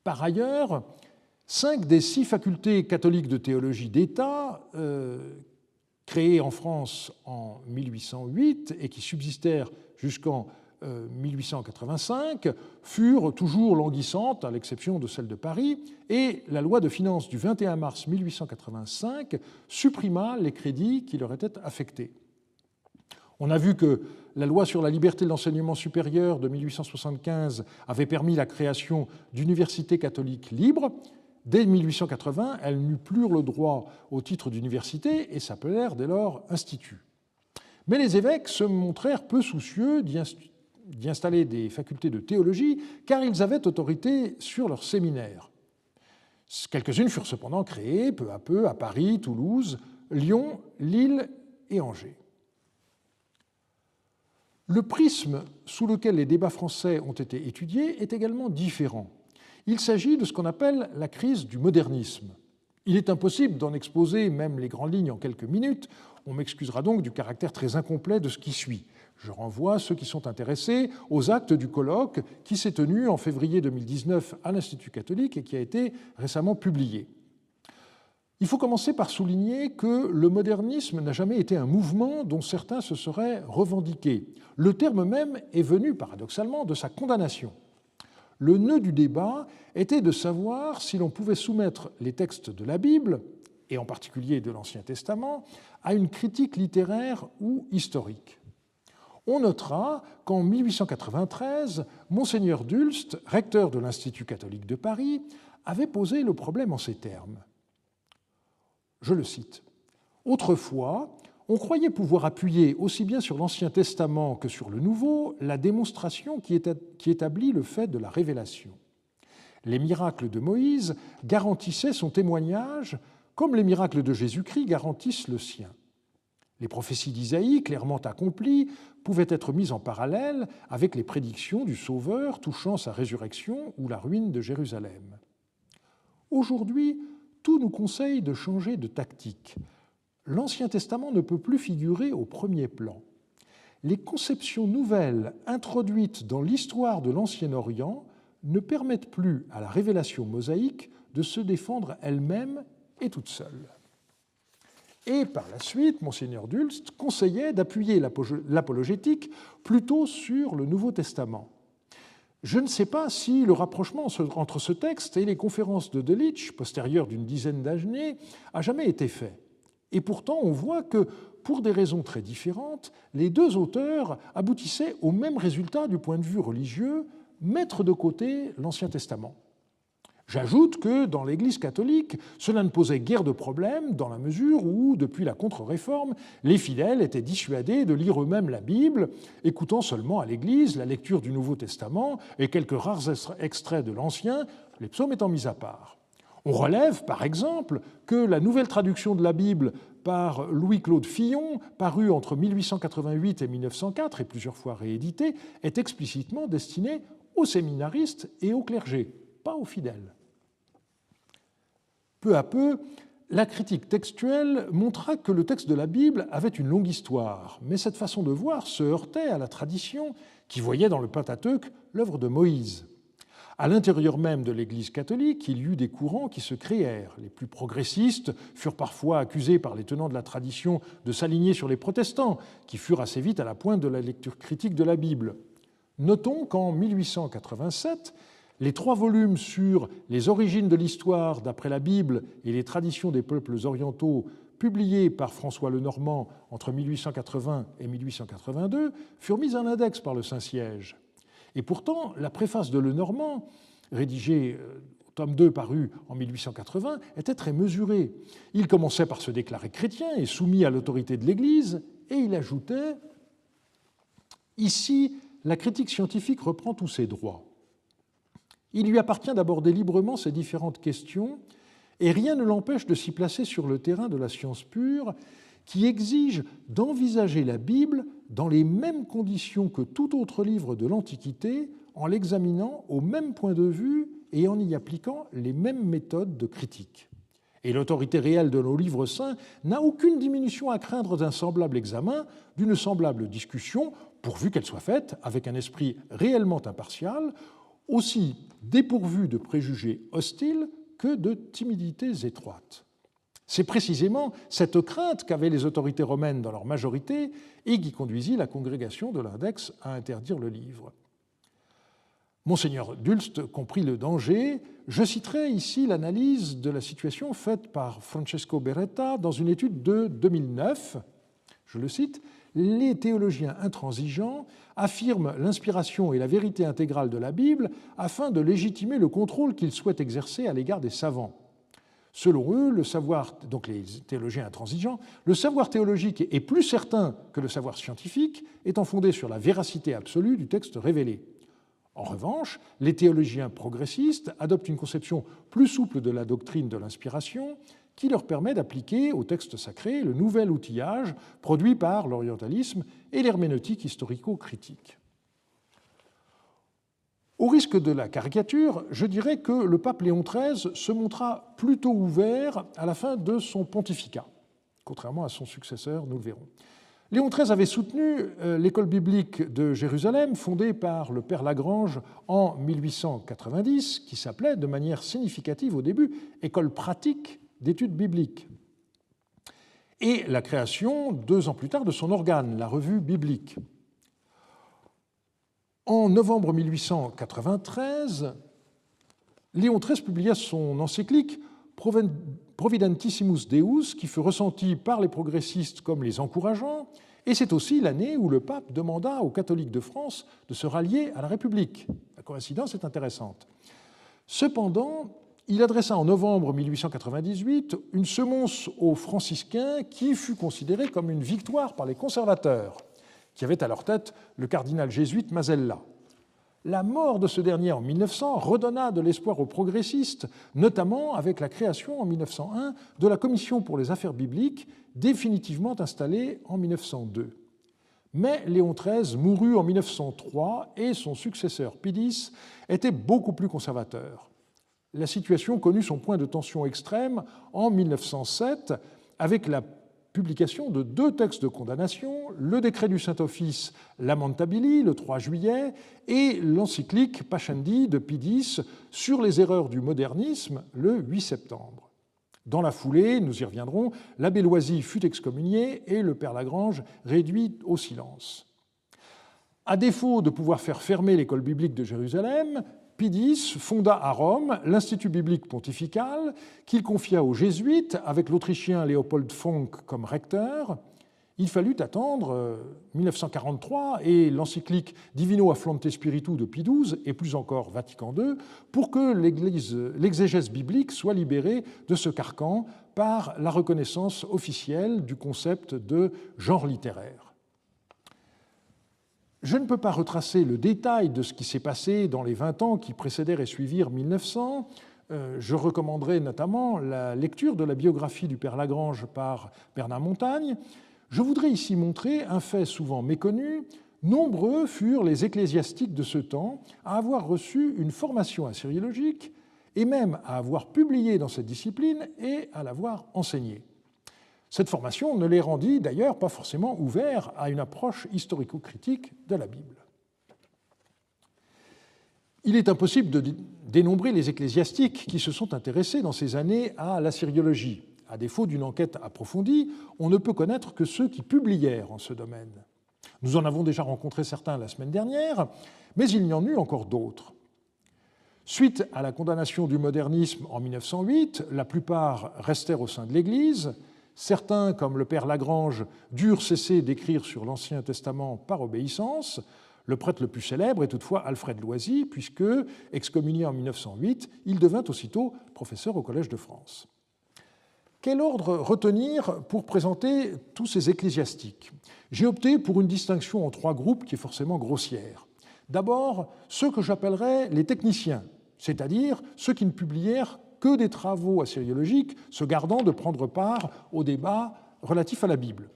Par ailleurs, 5 des 6 facultés catholiques de théologie d'État, créées en France en 1808 et qui subsistèrent jusqu'en 1885, furent toujours languissantes, à l'exception de celle de Paris, et la loi de finances du 21 mars 1885 supprima les crédits qui leur étaient affectés. On a vu que la loi sur la liberté de l'enseignement supérieur de 1875 avait permis la création d'universités catholiques libres. Dès 1880, elles n'eurent plus le droit au titre d'université et s'appelèrent dès lors instituts. Mais les évêques se montrèrent peu soucieux d'y installer des facultés de théologie, car ils avaient autorité sur leurs séminaires. Quelques-unes furent cependant créées peu à peu à Paris, Toulouse, Lyon, Lille et Angers. Le prisme sous lequel les débats français ont été étudiés est également différent. Il s'agit de ce qu'on appelle la crise du modernisme. Il est impossible d'en exposer même les grandes lignes en quelques minutes. On m'excusera donc du caractère très incomplet de ce qui suit. Je renvoie ceux qui sont intéressés aux actes du colloque qui s'est tenu en février 2019 à l'Institut catholique et qui a été récemment publié. Il faut commencer par souligner que le modernisme n'a jamais été un mouvement dont certains se seraient revendiqués. Le terme même est venu, paradoxalement, de sa condamnation. Le nœud du débat était de savoir si l'on pouvait soumettre les textes de la Bible, et en particulier de l'Ancien Testament, à une critique littéraire ou historique. On notera qu'en 1893, Monseigneur Dulst, recteur de l'Institut catholique de Paris, avait posé le problème en ces termes. Je le cite. « Autrefois, on croyait pouvoir appuyer aussi bien sur l'Ancien Testament que sur le Nouveau la démonstration qui établit le fait de la révélation. Les miracles de Moïse garantissaient son témoignage comme les miracles de Jésus-Christ garantissent le sien. Les prophéties d'Isaïe, clairement accomplies, pouvaient être mises en parallèle avec les prédictions du Sauveur touchant sa résurrection ou la ruine de Jérusalem. Aujourd'hui, tout nous conseille de changer de tactique. L'Ancien Testament ne peut plus figurer au premier plan. Les conceptions nouvelles introduites dans l'histoire de l'Ancien Orient ne permettent plus à la révélation mosaïque de se défendre elle-même et toute seule. Et par la suite, Mgr Dulst conseillait d'appuyer l'apologétique plutôt sur le Nouveau Testament. Je ne sais pas si le rapprochement entre ce texte et les conférences de Delitzsch, postérieures d'une dizaine d'années, a jamais été fait. Et pourtant, on voit que, pour des raisons très différentes, les deux auteurs aboutissaient au même résultat du point de vue religieux, mettre de côté l'Ancien Testament. J'ajoute que dans l'Église catholique, cela ne posait guère de problème dans la mesure où, depuis la Contre-Réforme, les fidèles étaient dissuadés de lire eux-mêmes la Bible, écoutant seulement à l'Église la lecture du Nouveau Testament et quelques rares extraits de l'Ancien, les psaumes étant mis à part. On relève, par exemple, que la nouvelle traduction de la Bible par Louis-Claude Fillon, parue entre 1888 et 1904 et plusieurs fois rééditée, est explicitement destinée aux séminaristes et au clergé, pas aux fidèles. Peu à peu, la critique textuelle montra que le texte de la Bible avait une longue histoire, mais cette façon de voir se heurtait à la tradition qui voyait dans le Pentateuque l'œuvre de Moïse. À l'intérieur même de l'Église catholique, il y eut des courants qui se créèrent. Les plus progressistes furent parfois accusés par les tenants de la tradition de s'aligner sur les protestants, qui furent assez vite à la pointe de la lecture critique de la Bible. Notons qu'en 1887, les 3 volumes sur les origines de l'histoire d'après la Bible et les traditions des peuples orientaux, publiés par François Lenormand entre 1880 et 1882, furent mis en index par le Saint-Siège. Et pourtant, la préface de Lenormand, rédigée au tome 2 paru en 1880, était très mesurée. Il commençait par se déclarer chrétien et soumis à l'autorité de l'Église, et il ajoutait « Ici, la critique scientifique reprend tous ses droits. Il lui appartient d'aborder librement ces différentes questions, et rien ne l'empêche de s'y placer sur le terrain de la science pure, qui exige d'envisager la Bible dans les mêmes conditions que tout autre livre de l'Antiquité, en l'examinant au même point de vue et en y appliquant les mêmes méthodes de critique. Et l'autorité réelle de nos livres saints n'a aucune diminution à craindre d'un semblable examen, d'une semblable discussion, pourvu qu'elle soit faite avec un esprit réellement impartial, aussi dépourvu de préjugés hostiles que de timidités étroites. C'est précisément cette crainte qu'avaient les autorités romaines dans leur majorité et qui conduisit la congrégation de l'Index à interdire le livre. Mgr Dulst comprit le danger. Je citerai ici l'analyse de la situation faite par Francesco Beretta dans une étude de 2009. Je le cite, « Les théologiens intransigeants affirment l'inspiration et la vérité intégrale de la Bible afin de légitimer le contrôle qu'ils souhaitent exercer à l'égard des savants. Selon eux, donc les théologiens intransigeants, le savoir théologique est plus certain que le savoir scientifique, étant fondé sur la véracité absolue du texte révélé. En revanche, les théologiens progressistes adoptent une conception plus souple de la doctrine de l'inspiration qui leur permet d'appliquer au texte sacré le nouvel outillage produit par l'orientalisme et l'herméneutique historico-critique. Au risque de la caricature, je dirais que le pape Léon XIII se montra plutôt ouvert à la fin de son pontificat, contrairement à son successeur, nous le verrons. Léon XIII avait soutenu l'école biblique de Jérusalem, fondée par le père Lagrange en 1890, qui s'appelait de manière significative au début « École pratique d'études bibliques », et la création, 2 ans plus tard, de son organe, la Revue biblique. En novembre 1893, Léon XIII publia son encyclique Providentissimus Deus, qui fut ressenti par les progressistes comme les encourageant, et c'est aussi l'année où le pape demanda aux catholiques de France de se rallier à la République. La coïncidence est intéressante. Cependant, il adressa en novembre 1898 une semonce aux franciscains qui fut considérée comme une victoire par les conservateurs, qui avaient à leur tête le cardinal jésuite Masella. La mort de ce dernier en 1900 redonna de l'espoir aux progressistes, notamment avec la création en 1901 de la Commission pour les affaires bibliques, définitivement installée en 1902. Mais Léon XIII mourut en 1903 et son successeur Pidis était beaucoup plus conservateur. La situation connut son point de tension extrême en 1907 avec la publication de 2 textes de condamnation, le décret du Saint-Office Lamentabili le 3 juillet et l'encyclique Pascendi de Pidis sur les erreurs du modernisme le 8 septembre. Dans la foulée, nous y reviendrons, l'abbé Loisy fut excommunié et le père Lagrange réduit au silence. À défaut de pouvoir faire fermer l'école biblique de Jérusalem, Pidis fonda à Rome l'Institut biblique pontifical qu'il confia aux jésuites avec l'Autrichien Léopold Fonck comme recteur. Il fallut attendre 1943 et l'encyclique Divino Afflante Spiritu de Pie XII et plus encore Vatican II pour que l'exégèse biblique soit libérée de ce carcan par la reconnaissance officielle du concept de genre littéraire. Je ne peux pas retracer le détail de ce qui s'est passé dans les 20 ans qui précédèrent et suivirent 1900. Je recommanderai notamment la lecture de la biographie du père Lagrange par Bernard Montagne. Je voudrais ici montrer un fait souvent méconnu. Nombreux furent les ecclésiastiques de ce temps à avoir reçu une formation assyriologique et même à avoir publié dans cette discipline et à l'avoir enseignée. Cette formation ne les rendit d'ailleurs pas forcément ouverts à une approche historico-critique de la Bible. Il est impossible de dénombrer les ecclésiastiques qui se sont intéressés dans ces années à l'assyriologie. À défaut d'une enquête approfondie, on ne peut connaître que ceux qui publièrent en ce domaine. Nous en avons déjà rencontré certains la semaine dernière, mais il y en eut encore d'autres. Suite à la condamnation du modernisme en 1908, la plupart restèrent au sein de l'Église. Certains, comme le père Lagrange, durent cesser d'écrire sur l'Ancien Testament par obéissance. Le prêtre le plus célèbre est toutefois Alfred Loisy, puisque, excommunié en 1908, il devint aussitôt professeur au Collège de France. Quel ordre retenir pour présenter tous ces ecclésiastiques? J'ai opté pour une distinction en 3 groupes qui est forcément grossière. D'abord, ceux que j'appellerais les techniciens, c'est-à-dire ceux qui ne publièrent que des travaux assyriologiques, se gardant de prendre part au débat relatif à la Bible.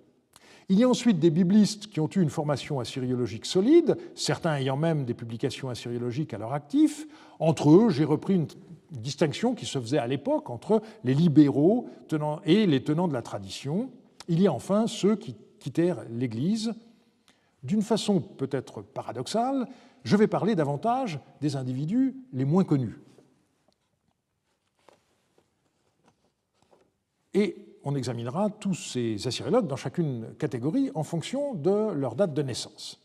Il y a ensuite des biblistes qui ont eu une formation assyriologique solide, certains ayant même des publications assyriologiques à leur actif. Entre eux, j'ai repris une distinction qui se faisait à l'époque entre les libéraux et les tenants de la tradition. Il y a enfin ceux qui quittèrent l'Église. D'une façon peut-être paradoxale, je vais parler davantage des individus les moins connus. Et on examinera tous ces assyriologues dans chacune catégorie en fonction de leur date de naissance.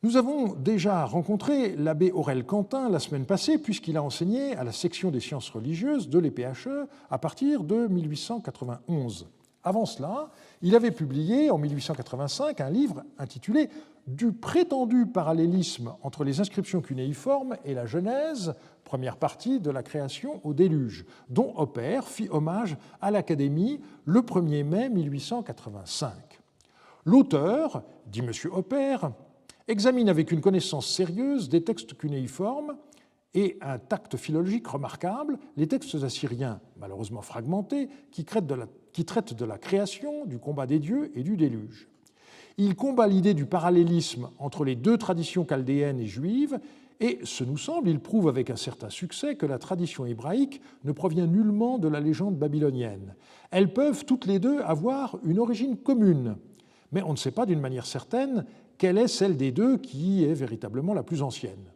Nous avons déjà rencontré l'abbé Aurel Quentin la semaine passée, puisqu'il a enseigné à la section des sciences religieuses de l'EPHE à partir de 1891. Avant cela, il avait publié en 1885 un livre intitulé « Du prétendu parallélisme entre les inscriptions cunéiformes et la Genèse », première partie de la création au déluge, dont Oppert fit hommage à l'Académie le 1er mai 1885. L'auteur, dit M. Oppert, examine avec une connaissance sérieuse des textes cunéiformes et un tact philologique remarquable les textes assyriens, malheureusement fragmentés, qui traitent de la création, du combat des dieux et du déluge. Il combat l'idée du parallélisme entre les 2 traditions chaldéennes et juives, et, ce nous semble, il prouve avec un certain succès que la tradition hébraïque ne provient nullement de la légende babylonienne. Elles peuvent toutes les 2 avoir une origine commune, mais on ne sait pas d'une manière certaine quelle est celle des 2 qui est véritablement la plus ancienne.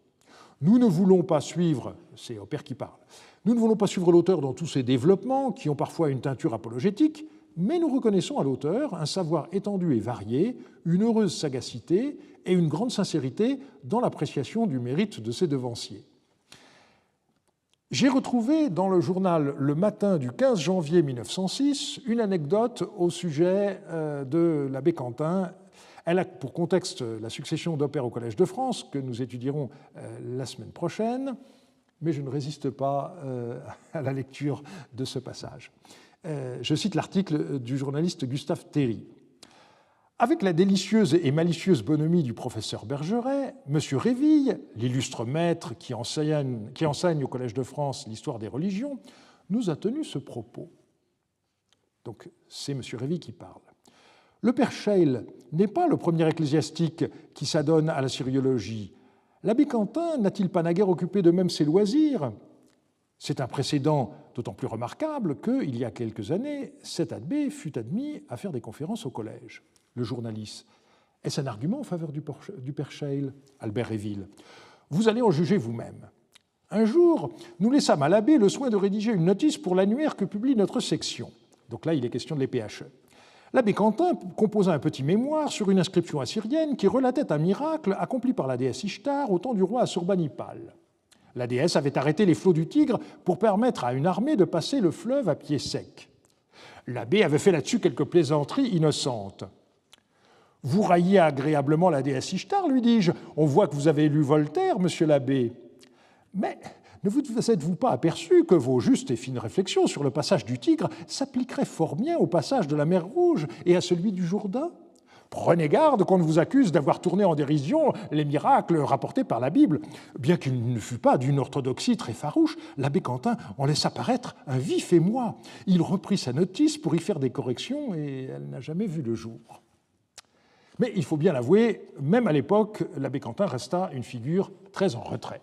Nous ne voulons pas suivre, c'est Oppert qui parle, nous ne voulons pas suivre l'auteur dans tous ces développements qui ont parfois une teinture apologétique, mais nous reconnaissons à l'auteur un savoir étendu et varié, une heureuse sagacité et une grande sincérité dans l'appréciation du mérite de ses devanciers. J'ai retrouvé dans le journal Le Matin du 15 janvier 1906 une anecdote au sujet de l'abbé Quentin. Elle a pour contexte la succession d'Oppert au Collège de France, que nous étudierons la semaine prochaine, mais je ne résiste pas à la lecture de ce passage. Je cite l'article du journaliste Gustave Théry. Avec la délicieuse et malicieuse bonhomie du professeur Bergeret, M. Réville, l'illustre maître qui enseigne au Collège de France l'histoire des religions, nous a tenu ce propos. Donc c'est M. Réville qui parle. Le père Scheil n'est pas le premier ecclésiastique qui s'adonne à la syriologie. L'abbé Quentin n'a-t-il pas naguère occupé de même ses loisirs? C'est un précédent d'autant plus remarquable qu'il y a quelques années, cet abbé fut admis à faire des conférences au collège. Le journaliste. Est-ce un argument en faveur du père Scheil? Albert Réville. Vous allez en juger vous-même. Un jour, nous laissâmes à l'abbé le soin de rédiger une notice pour l'annuaire que publie notre section. Donc là, il est question de l'EPHE. L'abbé Quentin composa un petit mémoire sur une inscription assyrienne qui relatait un miracle accompli par la déesse Ishtar au temps du roi Assurbanipal. La déesse avait arrêté les flots du Tigre pour permettre à une armée de passer le fleuve à pied sec. L'abbé avait fait là-dessus quelques plaisanteries innocentes. « Vous raillez agréablement la déesse Ishtar, lui dis-je. On voit que vous avez lu Voltaire, monsieur l'abbé. Mais ne vous êtes-vous pas aperçu que vos justes et fines réflexions sur le passage du Tigre s'appliqueraient fort bien au passage de la mer Rouge et à celui du Jourdain? Prenez garde qu'on ne vous accuse d'avoir tourné en dérision les miracles rapportés par la Bible. Bien qu'il ne fût pas d'une orthodoxie très farouche, l'abbé Quentin en laissa paraître un vif émoi. Il reprit sa notice pour y faire des corrections et elle n'a jamais vu le jour. Mais il faut bien l'avouer, même à l'époque, l'abbé Quentin resta une figure très en retrait.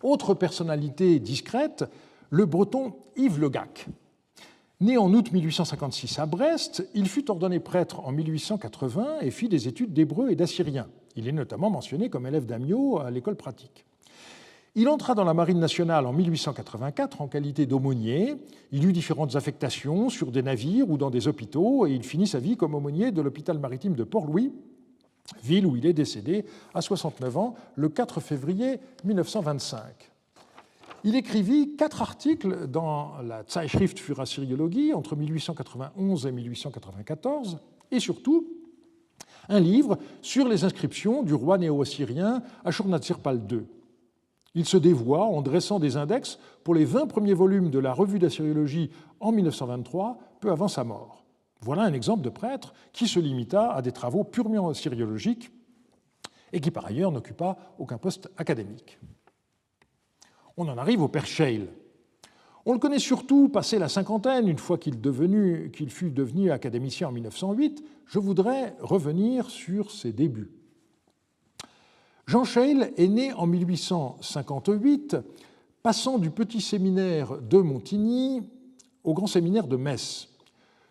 Autre personnalité discrète, le breton Yves Le Gac. Né en août 1856 à Brest, il fut ordonné prêtre en 1880 et fit des études d'hébreu et d'assyrien. Il est notamment mentionné comme élève d'Amyot à l'école pratique. Il entra dans la marine nationale en 1884 en qualité d'aumônier. Il eut différentes affectations sur des navires ou dans des hôpitaux et il finit sa vie comme aumônier de l'hôpital maritime de Port-Louis, ville où il est décédé à 69 ans le 4 février 1925. Il écrivit 4 articles dans la Zeitschrift für Assyriologie entre 1891 et 1894 et surtout un livre sur les inscriptions du roi néo-assyrien Ashurnasirpal II. Il se dévoua en dressant des index pour les 20 premiers volumes de la Revue d'Assyriologie en 1923, peu avant sa mort. Voilà un exemple de prêtre qui se limita à des travaux purement assyriologiques et qui, par ailleurs, n'occupa aucun poste académique. On en arrive au père Scheil. On le connaît surtout passé la cinquantaine, une fois qu'il fut devenu académicien en 1908. Je voudrais revenir sur ses débuts. Jean Scheil est né en 1858, passant du petit séminaire de Montigny au grand séminaire de Metz.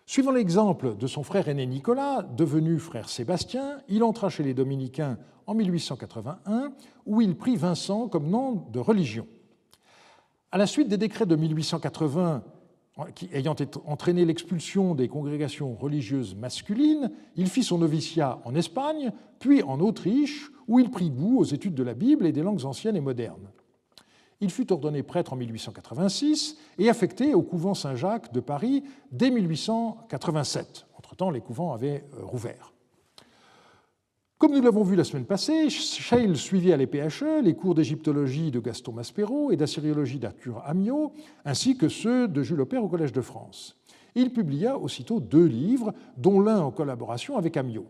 Suivant l'exemple de son frère aîné Nicolas, devenu frère Sébastien, il entra chez les dominicains en 1881, où il prit Vincent comme nom de religion. À la suite des décrets de 1880 ayant entraîné l'expulsion des congrégations religieuses masculines, il fit son noviciat en Espagne, puis en Autriche, où il prit goût aux études de la Bible et des langues anciennes et modernes. Il fut ordonné prêtre en 1886 et affecté au couvent Saint-Jacques de Paris dès 1887. Entre-temps, les couvents avaient rouvert. Comme nous l'avons vu la semaine passée, Scheil suivit à l'EPHE les cours d'égyptologie de Gaston Maspero et d'assyriologie d'Arthur Amyot, ainsi que ceux de Jules Aupert au Collège de France. Il publia aussitôt 2 livres, dont l'un en collaboration avec Amyot.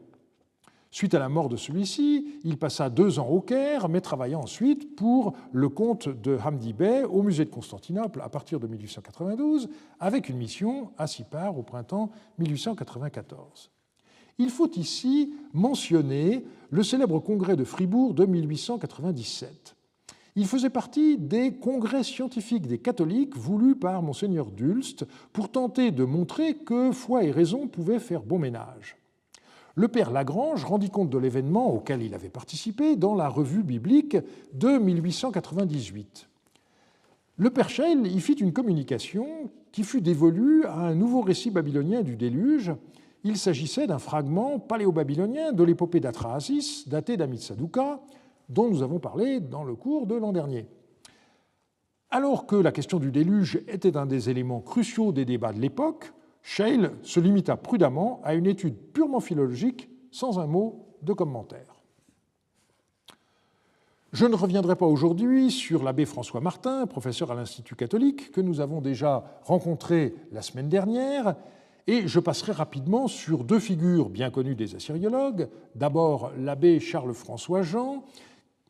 Suite à la mort de celui-ci, il passa 2 ans au Caire, mais travailla ensuite pour le compte de Hamdi Bey au musée de Constantinople à partir de 1892, avec une mission à Sipar au printemps 1894. Il faut ici mentionner le célèbre congrès de Fribourg de 1897. Il faisait partie des congrès scientifiques des catholiques voulus par Monseigneur d'Ulst pour tenter de montrer que foi et raison pouvaient faire bon ménage. Le père Lagrange rendit compte de l'événement auquel il avait participé dans la revue biblique de 1898. Le père Scheil y fit une communication qui fut dévolue à un nouveau récit babylonien du déluge. Il s'agissait d'un fragment paléo-babylonien de l'épopée d'Atrahasis, daté d'Amitsadouka, dont nous avons parlé dans le cours de l'an dernier. Alors que la question du déluge était un des éléments cruciaux des débats de l'époque, Scheil se limita prudemment à une étude purement philologique, sans un mot de commentaire. Je ne reviendrai pas aujourd'hui sur l'abbé François Martin, professeur à l'Institut catholique, que nous avons déjà rencontré la semaine dernière, Et je passerai rapidement sur deux figures bien connues des assyriologues. D'abord, l'abbé Charles-François Jean,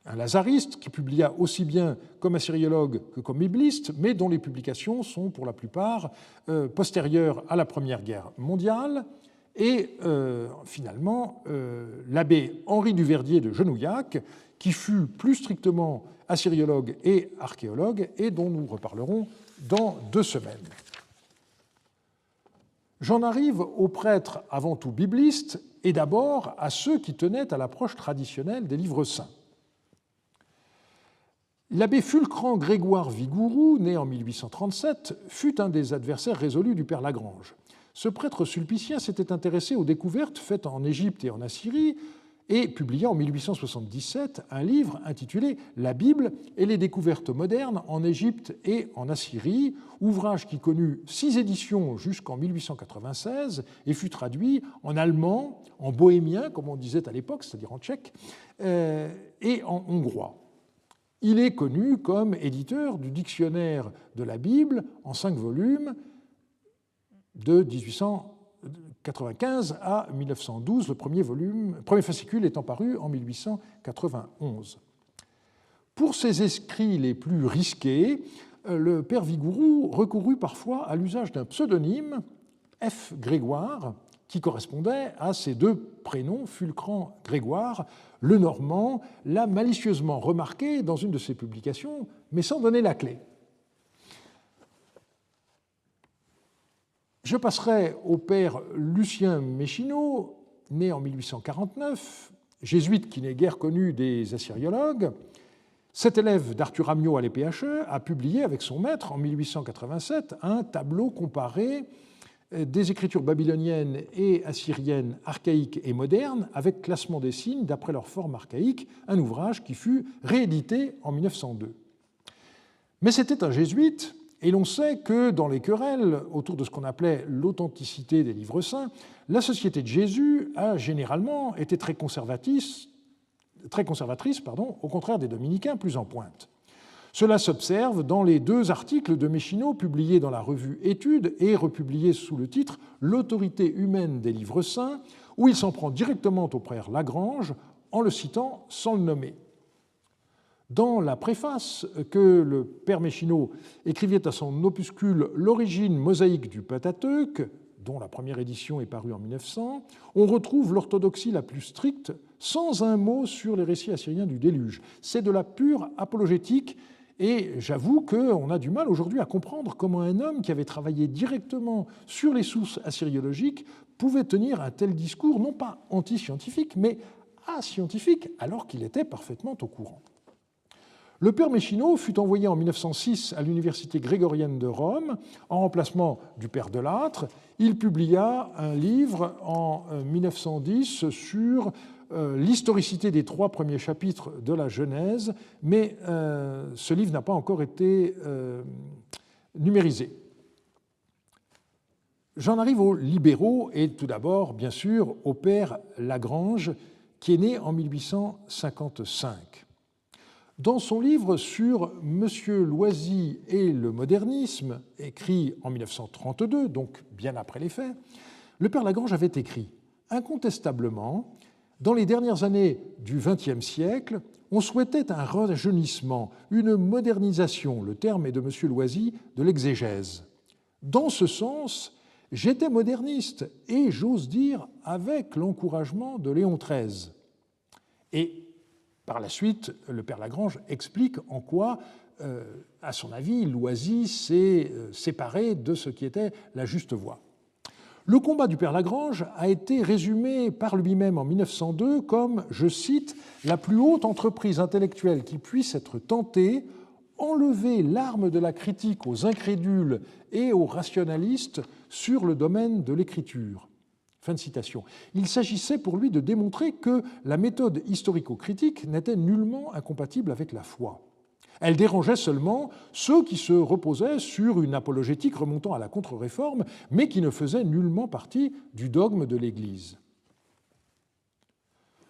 un lazariste qui publia aussi bien comme assyriologue que comme bibliste, mais dont les publications sont pour la plupart postérieures à la Première Guerre mondiale. Et finalement, l'abbé Henri Duverdier de Genouillac, qui fut plus strictement assyriologue et archéologue, et dont nous reparlerons dans 2 semaines. J'en arrive aux prêtres avant tout biblistes, et d'abord à ceux qui tenaient à l'approche traditionnelle des livres saints. L'abbé Fulcran Grégoire Vigouroux, né en 1837, fut un des adversaires résolus du père Lagrange. Ce prêtre sulpicien s'était intéressé aux découvertes faites en Égypte et en Assyrie et publia en 1877 un livre intitulé « La Bible et les découvertes modernes en Égypte et en Assyrie », ouvrage qui connut 6 éditions jusqu'en 1896 et fut traduit en allemand, en bohémien, comme on disait à l'époque, c'est-à-dire en tchèque, et en hongrois. Il est connu comme éditeur du dictionnaire de la Bible en 5 volumes de 1895 à 1912, le premier fascicule étant paru en 1891. Pour ses écrits les plus risqués, le père Vigouroux recourut parfois à l'usage d'un pseudonyme, F. Grégoire, qui correspondait à ses 2 prénoms, Fulcran Grégoire. Le Normand l'a malicieusement remarqué dans une de ses publications, mais sans donner la clé. Je passerai au père Lucien Méchineau, né en 1849, jésuite qui n'est guère connu des assyriologues. Cet élève d'Arthur Amyot à l'EPHE a publié avec son maître en 1887 un tableau comparé des écritures babyloniennes et assyriennes archaïques et modernes avec classement des signes d'après leur forme archaïque, un ouvrage qui fut réédité en 1902. Mais c'était un jésuite, et l'on sait que dans les querelles autour de ce qu'on appelait l'authenticité des livres saints, la Société de Jésus a généralement été très conservatrice, au contraire des dominicains plus en pointe. Cela s'observe dans les 2 articles de Méchineau publiés dans la revue Études et republiés sous le titre « L'autorité humaine des livres saints », où il s'en prend directement au père Lagrange en le citant sans le nommer. Dans la préface que le père Méchineau écrivait à son opuscule « L'origine mosaïque du Pentateuque », dont la première édition est parue en 1900, on retrouve l'orthodoxie la plus stricte, sans un mot sur les récits assyriens du déluge. C'est de la pure apologétique. Et j'avoue qu'on a du mal aujourd'hui à comprendre comment un homme qui avait travaillé directement sur les sources assyriologiques pouvait tenir un tel discours, non pas anti-scientifique, mais ascientifique, alors qu'il était parfaitement au courant. Le père Méchineau fut envoyé en 1906 à l'université grégorienne de Rome en remplacement du père Delattre. Il publia un livre en 1910 sur l'historicité des 3 premiers chapitres de la Genèse, mais ce livre n'a pas encore été numérisé. J'en arrive aux libéraux et tout d'abord, bien sûr, au père Lagrange, qui est né en 1855. Dans son livre sur M. Loisy et le modernisme, écrit en 1932, donc bien après les faits, le père Lagrange avait écrit « Incontestablement, dans les dernières années du XXe siècle, on souhaitait un rajeunissement, une modernisation, le terme est de M. Loisy, de l'exégèse. Dans ce sens, j'étais moderniste et, j'ose dire, avec l'encouragement de Léon XIII. » Et par la suite, le père Lagrange explique en quoi, à son avis, Loisy s'est séparé de ce qui était la juste voie. Le combat du père Lagrange a été résumé par lui-même en 1902 comme, je cite, « la plus haute entreprise intellectuelle qui puisse être tentée, enlever l'arme de la critique aux incrédules et aux rationalistes sur le domaine de l'écriture ». Fin de citation. Il s'agissait pour lui de démontrer que la méthode historico-critique n'était nullement incompatible avec la foi. Elle dérangeait seulement ceux qui se reposaient sur une apologétique remontant à la contre-réforme, mais qui ne faisait nullement partie du dogme de l'Église.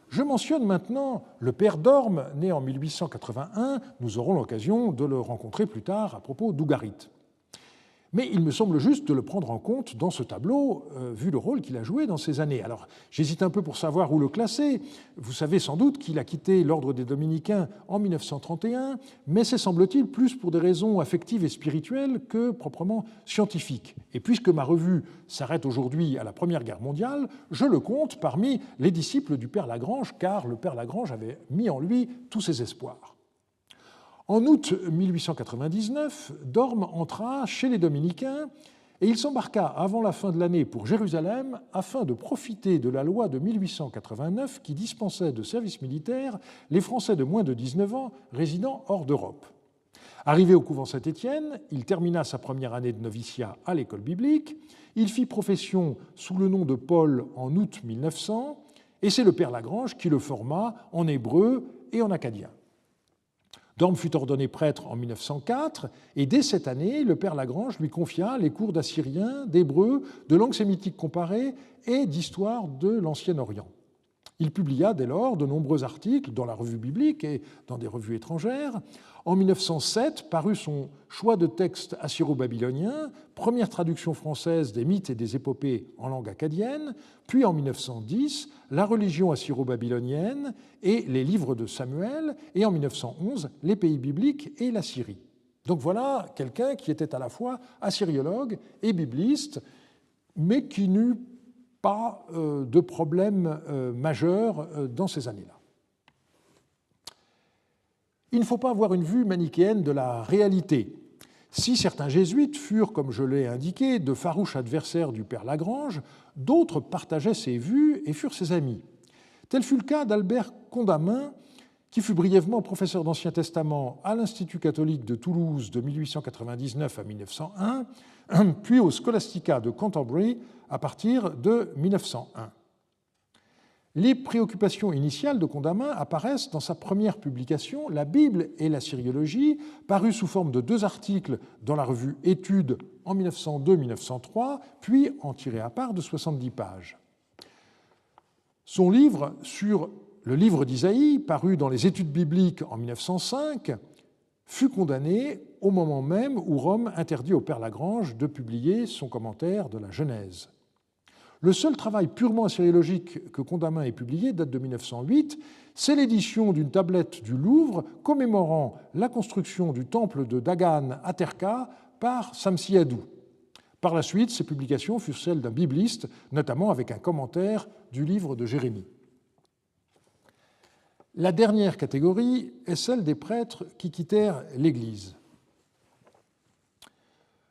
Je mentionne maintenant le père d'Orme, né en 1881. Nous aurons l'occasion de le rencontrer plus tard à propos d'Ougarit. Mais il me semble juste de le prendre en compte dans ce tableau, vu le rôle qu'il a joué dans ces années. Alors, j'hésite un peu pour savoir où le classer. Vous savez sans doute qu'il a quitté l'ordre des Dominicains en 1931, mais c'est, semble-t-il, plus pour des raisons affectives et spirituelles que proprement scientifiques. Et puisque ma revue s'arrête aujourd'hui à la Première Guerre mondiale, je le compte parmi les disciples du père Lagrange, car le père Lagrange avait mis en lui tous ses espoirs. En août 1899, Dorme entra chez les Dominicains et il s'embarqua avant la fin de l'année pour Jérusalem afin de profiter de la loi de 1889 qui dispensait de service militaire les Français de moins de 19 ans résidant hors d'Europe. Arrivé au couvent Saint-Étienne, il termina sa première année de noviciat à l'école biblique. Il fit profession sous le nom de Paul en août 1900 et c'est le père Lagrange qui le forma en hébreu et en acadien. Dorme fut ordonné prêtre en 1904 et dès cette année, le père Lagrange lui confia les cours d'assyrien, d'hébreu, de langue sémitique comparée et d'histoire de l'Ancien Orient. Il publia dès lors de nombreux articles dans la revue biblique et dans des revues étrangères. En 1907 parut son choix de textes assyro-babyloniens, première traduction française des mythes et des épopées en langue acadienne, puis en 1910 la religion assyro-babylonienne et les livres de Samuel, et en 1911 les pays bibliques et la Syrie. Donc voilà quelqu'un qui était à la fois assyriologue et bibliste, mais qui n'eut pas de problème majeur dans ces années-là. Il ne faut pas avoir une vue manichéenne de la réalité. Si certains jésuites furent, comme je l'ai indiqué, de farouches adversaires du père Lagrange, d'autres partageaient ses vues et furent ses amis. Tel fut le cas d'Albert Condamin, qui fut brièvement professeur d'Ancien Testament à l'Institut catholique de Toulouse de 1899 à 1901, puis au Scholastica de Canterbury à partir de 1901. Les préoccupations initiales de Condamin apparaissent dans sa première publication, La Bible et la Syriologie, parue sous forme de 2 articles dans la revue Études en 1902-1903, puis en tiré à part de 70 pages. Son livre sur le livre d'Isaïe, paru dans les Études bibliques en 1905, fut condamné au moment même où Rome interdit au père Lagrange de publier son commentaire de la Genèse. Le seul travail purement assyriologique que Condamin ait publié date de 1908, c'est l'édition d'une tablette du Louvre commémorant la construction du temple de Dagan à Terka par Samsiadou. Par la suite, ces publications furent celles d'un bibliste, notamment avec un commentaire du livre de Jérémie. La dernière catégorie est celle des prêtres qui quittèrent l'Église.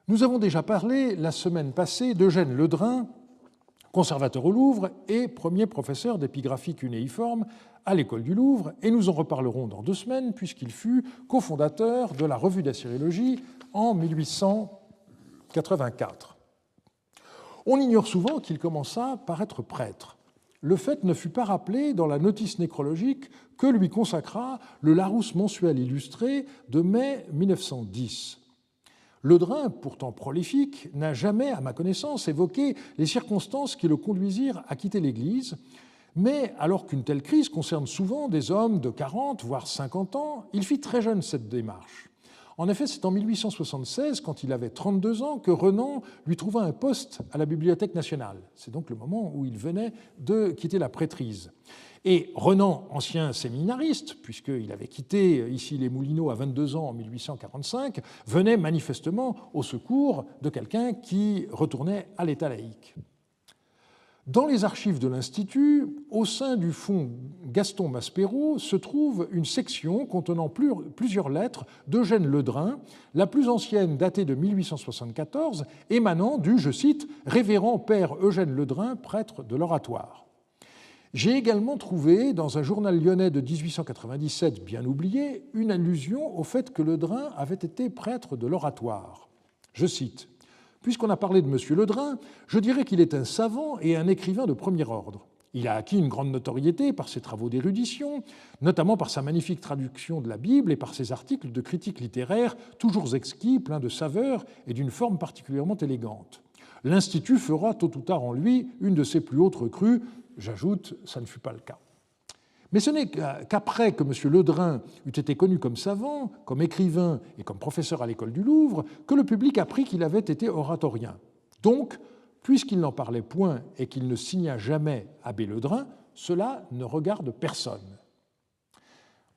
Nous avons déjà parlé la semaine passée d'Eugène Ledrin, conservateur au Louvre et premier professeur d'épigraphie cunéiforme à l'école du Louvre, et nous en reparlerons dans 2 semaines puisqu'il fut cofondateur de la Revue d'Assyriologie en 1884. On ignore souvent qu'il commença par être prêtre. Le fait ne fut pas rappelé dans la notice nécrologique que lui consacra le Larousse mensuel illustré de mai 1910. Ledrin, pourtant prolifique, n'a jamais, à ma connaissance, évoqué les circonstances qui le conduisirent à quitter l'Église, mais alors qu'une telle crise concerne souvent des hommes de 40, voire 50 ans, il fit très jeune cette démarche. En effet, c'est en 1876, quand il avait 32 ans, que Renan lui trouva un poste à la Bibliothèque nationale. C'est donc le moment où il venait de quitter la prêtrise. Et Renan, ancien séminariste, puisqu'il avait quitté ici les Moulineaux à 22 ans en 1845, venait manifestement au secours de quelqu'un qui retournait à l'état laïque. Dans les archives de l'Institut, au sein du fonds Gaston Maspero, se trouve une section contenant plusieurs lettres d'Eugène Ledrin, la plus ancienne datée de 1874, émanant du, je cite, « révérend père Eugène Ledrin, prêtre de l'Oratoire ». J'ai également trouvé, dans un journal lyonnais de 1897 bien oublié, une allusion au fait que Ledrin avait été prêtre de l'Oratoire. Je cite : « Puisqu'on a parlé de M. Ledrin, je dirais qu'il est un savant et un écrivain de premier ordre. Il a acquis une grande notoriété par ses travaux d'érudition, notamment par sa magnifique traduction de la Bible et par ses articles de critique littéraire, toujours exquis, pleins de saveur et d'une forme particulièrement élégante. L'Institut fera tôt ou tard en lui une de ses plus hautes recrues. J'ajoute, ça ne fut pas le cas. Mais ce n'est qu'après que M. Ledrin eut été connu comme savant, comme écrivain et comme professeur à l'école du Louvre que le public apprit qu'il avait été oratorien. Donc, puisqu'il n'en parlait point et qu'il ne signa jamais Abbé Ledrin, cela ne regarde personne.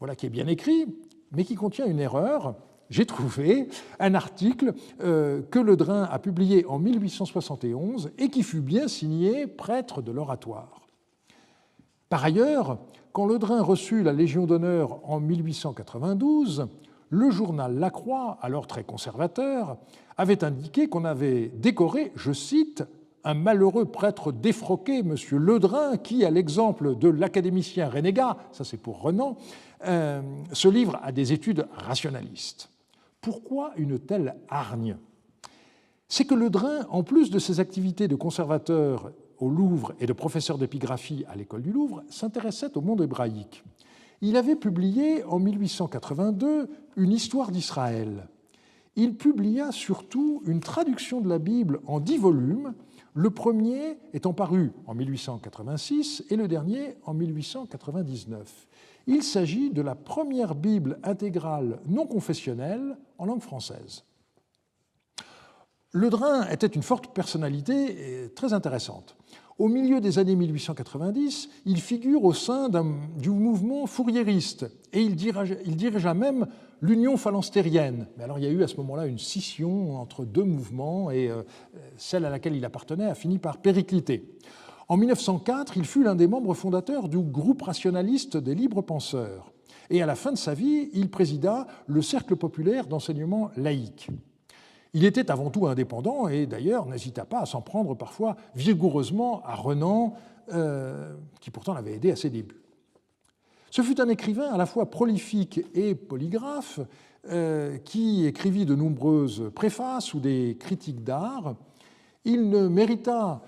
Voilà qui est bien écrit, mais qui contient une erreur. J'ai trouvé un article que Ledrin a publié en 1871 et qui fut bien signé prêtre de l'oratoire. Par ailleurs, quand Ledrin reçut la Légion d'honneur en 1892, le journal La Croix, alors très conservateur, avait indiqué qu'on avait décoré, je cite, un malheureux prêtre défroqué, M. Ledrin, qui, à l'exemple de l'académicien renégat, ça c'est pour Renan, se livre à des études rationalistes. Pourquoi une telle hargne? C'est que Ledrin, en plus de ses activités de conservateur au Louvre et de professeur d'épigraphie à l'école du Louvre, s'intéressait au monde hébraïque. Il avait publié en 1882 une histoire d'Israël. Il publia surtout une traduction de la Bible en 10 volumes, le premier étant paru en 1886 et le dernier en 1899. Il s'agit de la première Bible intégrale non confessionnelle en langue française. Ledrin était une forte personnalité très intéressante. Au milieu des années 1890, il figure au sein du mouvement fouriériste et il dirigea même l'Union phalanstérienne. Mais alors il y a eu à ce moment-là une scission entre deux mouvements et celle à laquelle il appartenait a fini par péricliter. En 1904, il fut l'un des membres fondateurs du groupe rationaliste des libres penseurs. Et à la fin de sa vie, il présida le Cercle populaire d'enseignement laïque. Il était avant tout indépendant et d'ailleurs n'hésita pas à s'en prendre parfois vigoureusement à Renan, qui pourtant l'avait aidé à ses débuts. Ce fut un écrivain à la fois prolifique et polygraphe qui écrivit de nombreuses préfaces ou des critiques d'art. Il ne mérita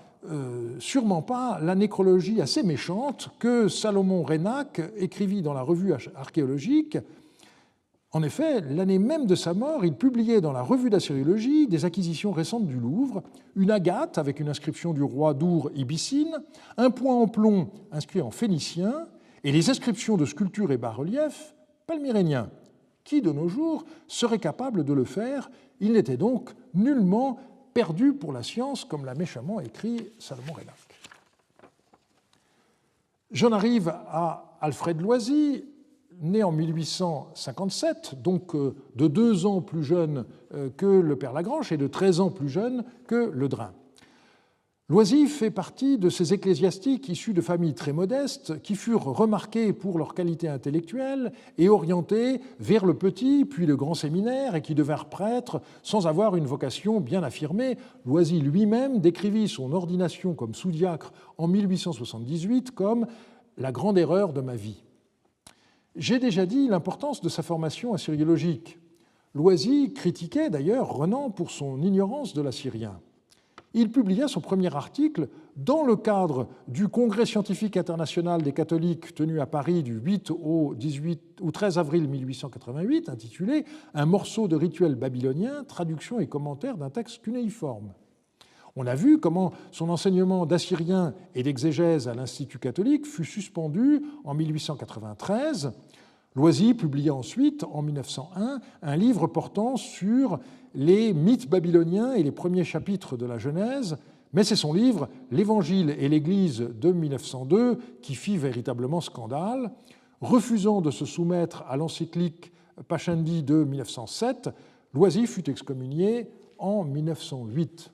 sûrement pas la nécrologie assez méchante que Salomon Reinach écrivit dans la revue archéologique. En effet, l'année même de sa mort, il publiait dans la revue d'Assyriologie des acquisitions récentes du Louvre, une agate avec une inscription du roi d'Ur-Ibissine, un point en plomb inscrit en phénicien et les inscriptions de sculptures et bas-reliefs palmyréniens. Qui, de nos jours, serait capable de le faire? Il n'était donc nullement perdu pour la science, comme l'a méchamment écrit Salomon Reinach. J'en arrive à Alfred Loisy, né en 1857, donc de 2 ans plus jeune que le père Lagrange et de 13 ans plus jeune que Ledrin. Loisy fait partie de ces ecclésiastiques issus de familles très modestes qui furent remarqués pour leur qualité intellectuelle et orientés vers le petit puis le grand séminaire et qui devinrent prêtres sans avoir une vocation bien affirmée. Loisy lui-même décrivit son ordination comme sous-diacre en 1878 comme « la grande erreur de ma vie ». J'ai déjà dit l'importance de sa formation assyriologique. Loisy critiquait d'ailleurs Renan pour son ignorance de l'assyrien. Il publia son premier article dans le cadre du Congrès scientifique international des catholiques tenu à Paris du 8 au 13 avril 1888, intitulé « Un morceau de rituel babylonien, traduction et commentaire d'un texte cunéiforme ». On a vu comment son enseignement d'assyrien et d'exégèse à l'Institut catholique fut suspendu en 1893. Loisy publia ensuite, en 1901, un livre portant sur les mythes babyloniens et les premiers chapitres de la Genèse, mais c'est son livre « L'Évangile et l'Église » de 1902 qui fit véritablement scandale. Refusant de se soumettre à l'encyclique Pascendi de 1907, Loisy fut excommunié en 1908.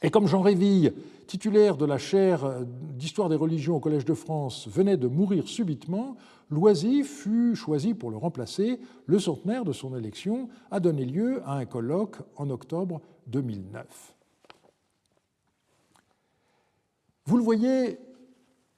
Et comme Jean Réville, titulaire de la chaire d'histoire des religions au Collège de France, venait de mourir subitement, Loisy fut choisi pour le remplacer. Le centenaire de son élection a donné lieu à un colloque en octobre 2009. Vous le voyez,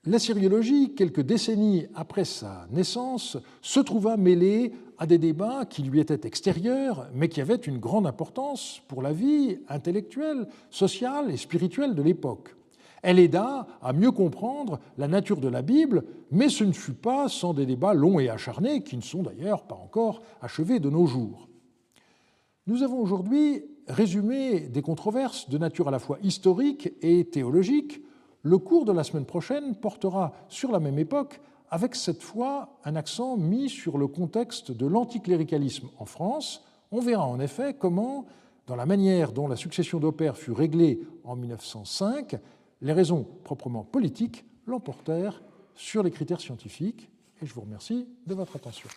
l'assyriologie, quelques décennies après sa naissance, se trouva mêlée à des débats qui lui étaient extérieurs, mais qui avaient une grande importance pour la vie intellectuelle, sociale et spirituelle de l'époque. Elle aida à mieux comprendre la nature de la Bible, mais ce ne fut pas sans des débats longs et acharnés, qui ne sont d'ailleurs pas encore achevés de nos jours. Nous avons aujourd'hui résumé des controverses de nature à la fois historique et théologique. Le cours de la semaine prochaine portera sur la même époque avec cette fois un accent mis sur le contexte de l'anticléricalisme en France. On verra en effet comment, dans la manière dont la succession d'Oppert fut réglée en 1905, les raisons proprement politiques l'emportèrent sur les critères scientifiques. Et je vous remercie de votre attention.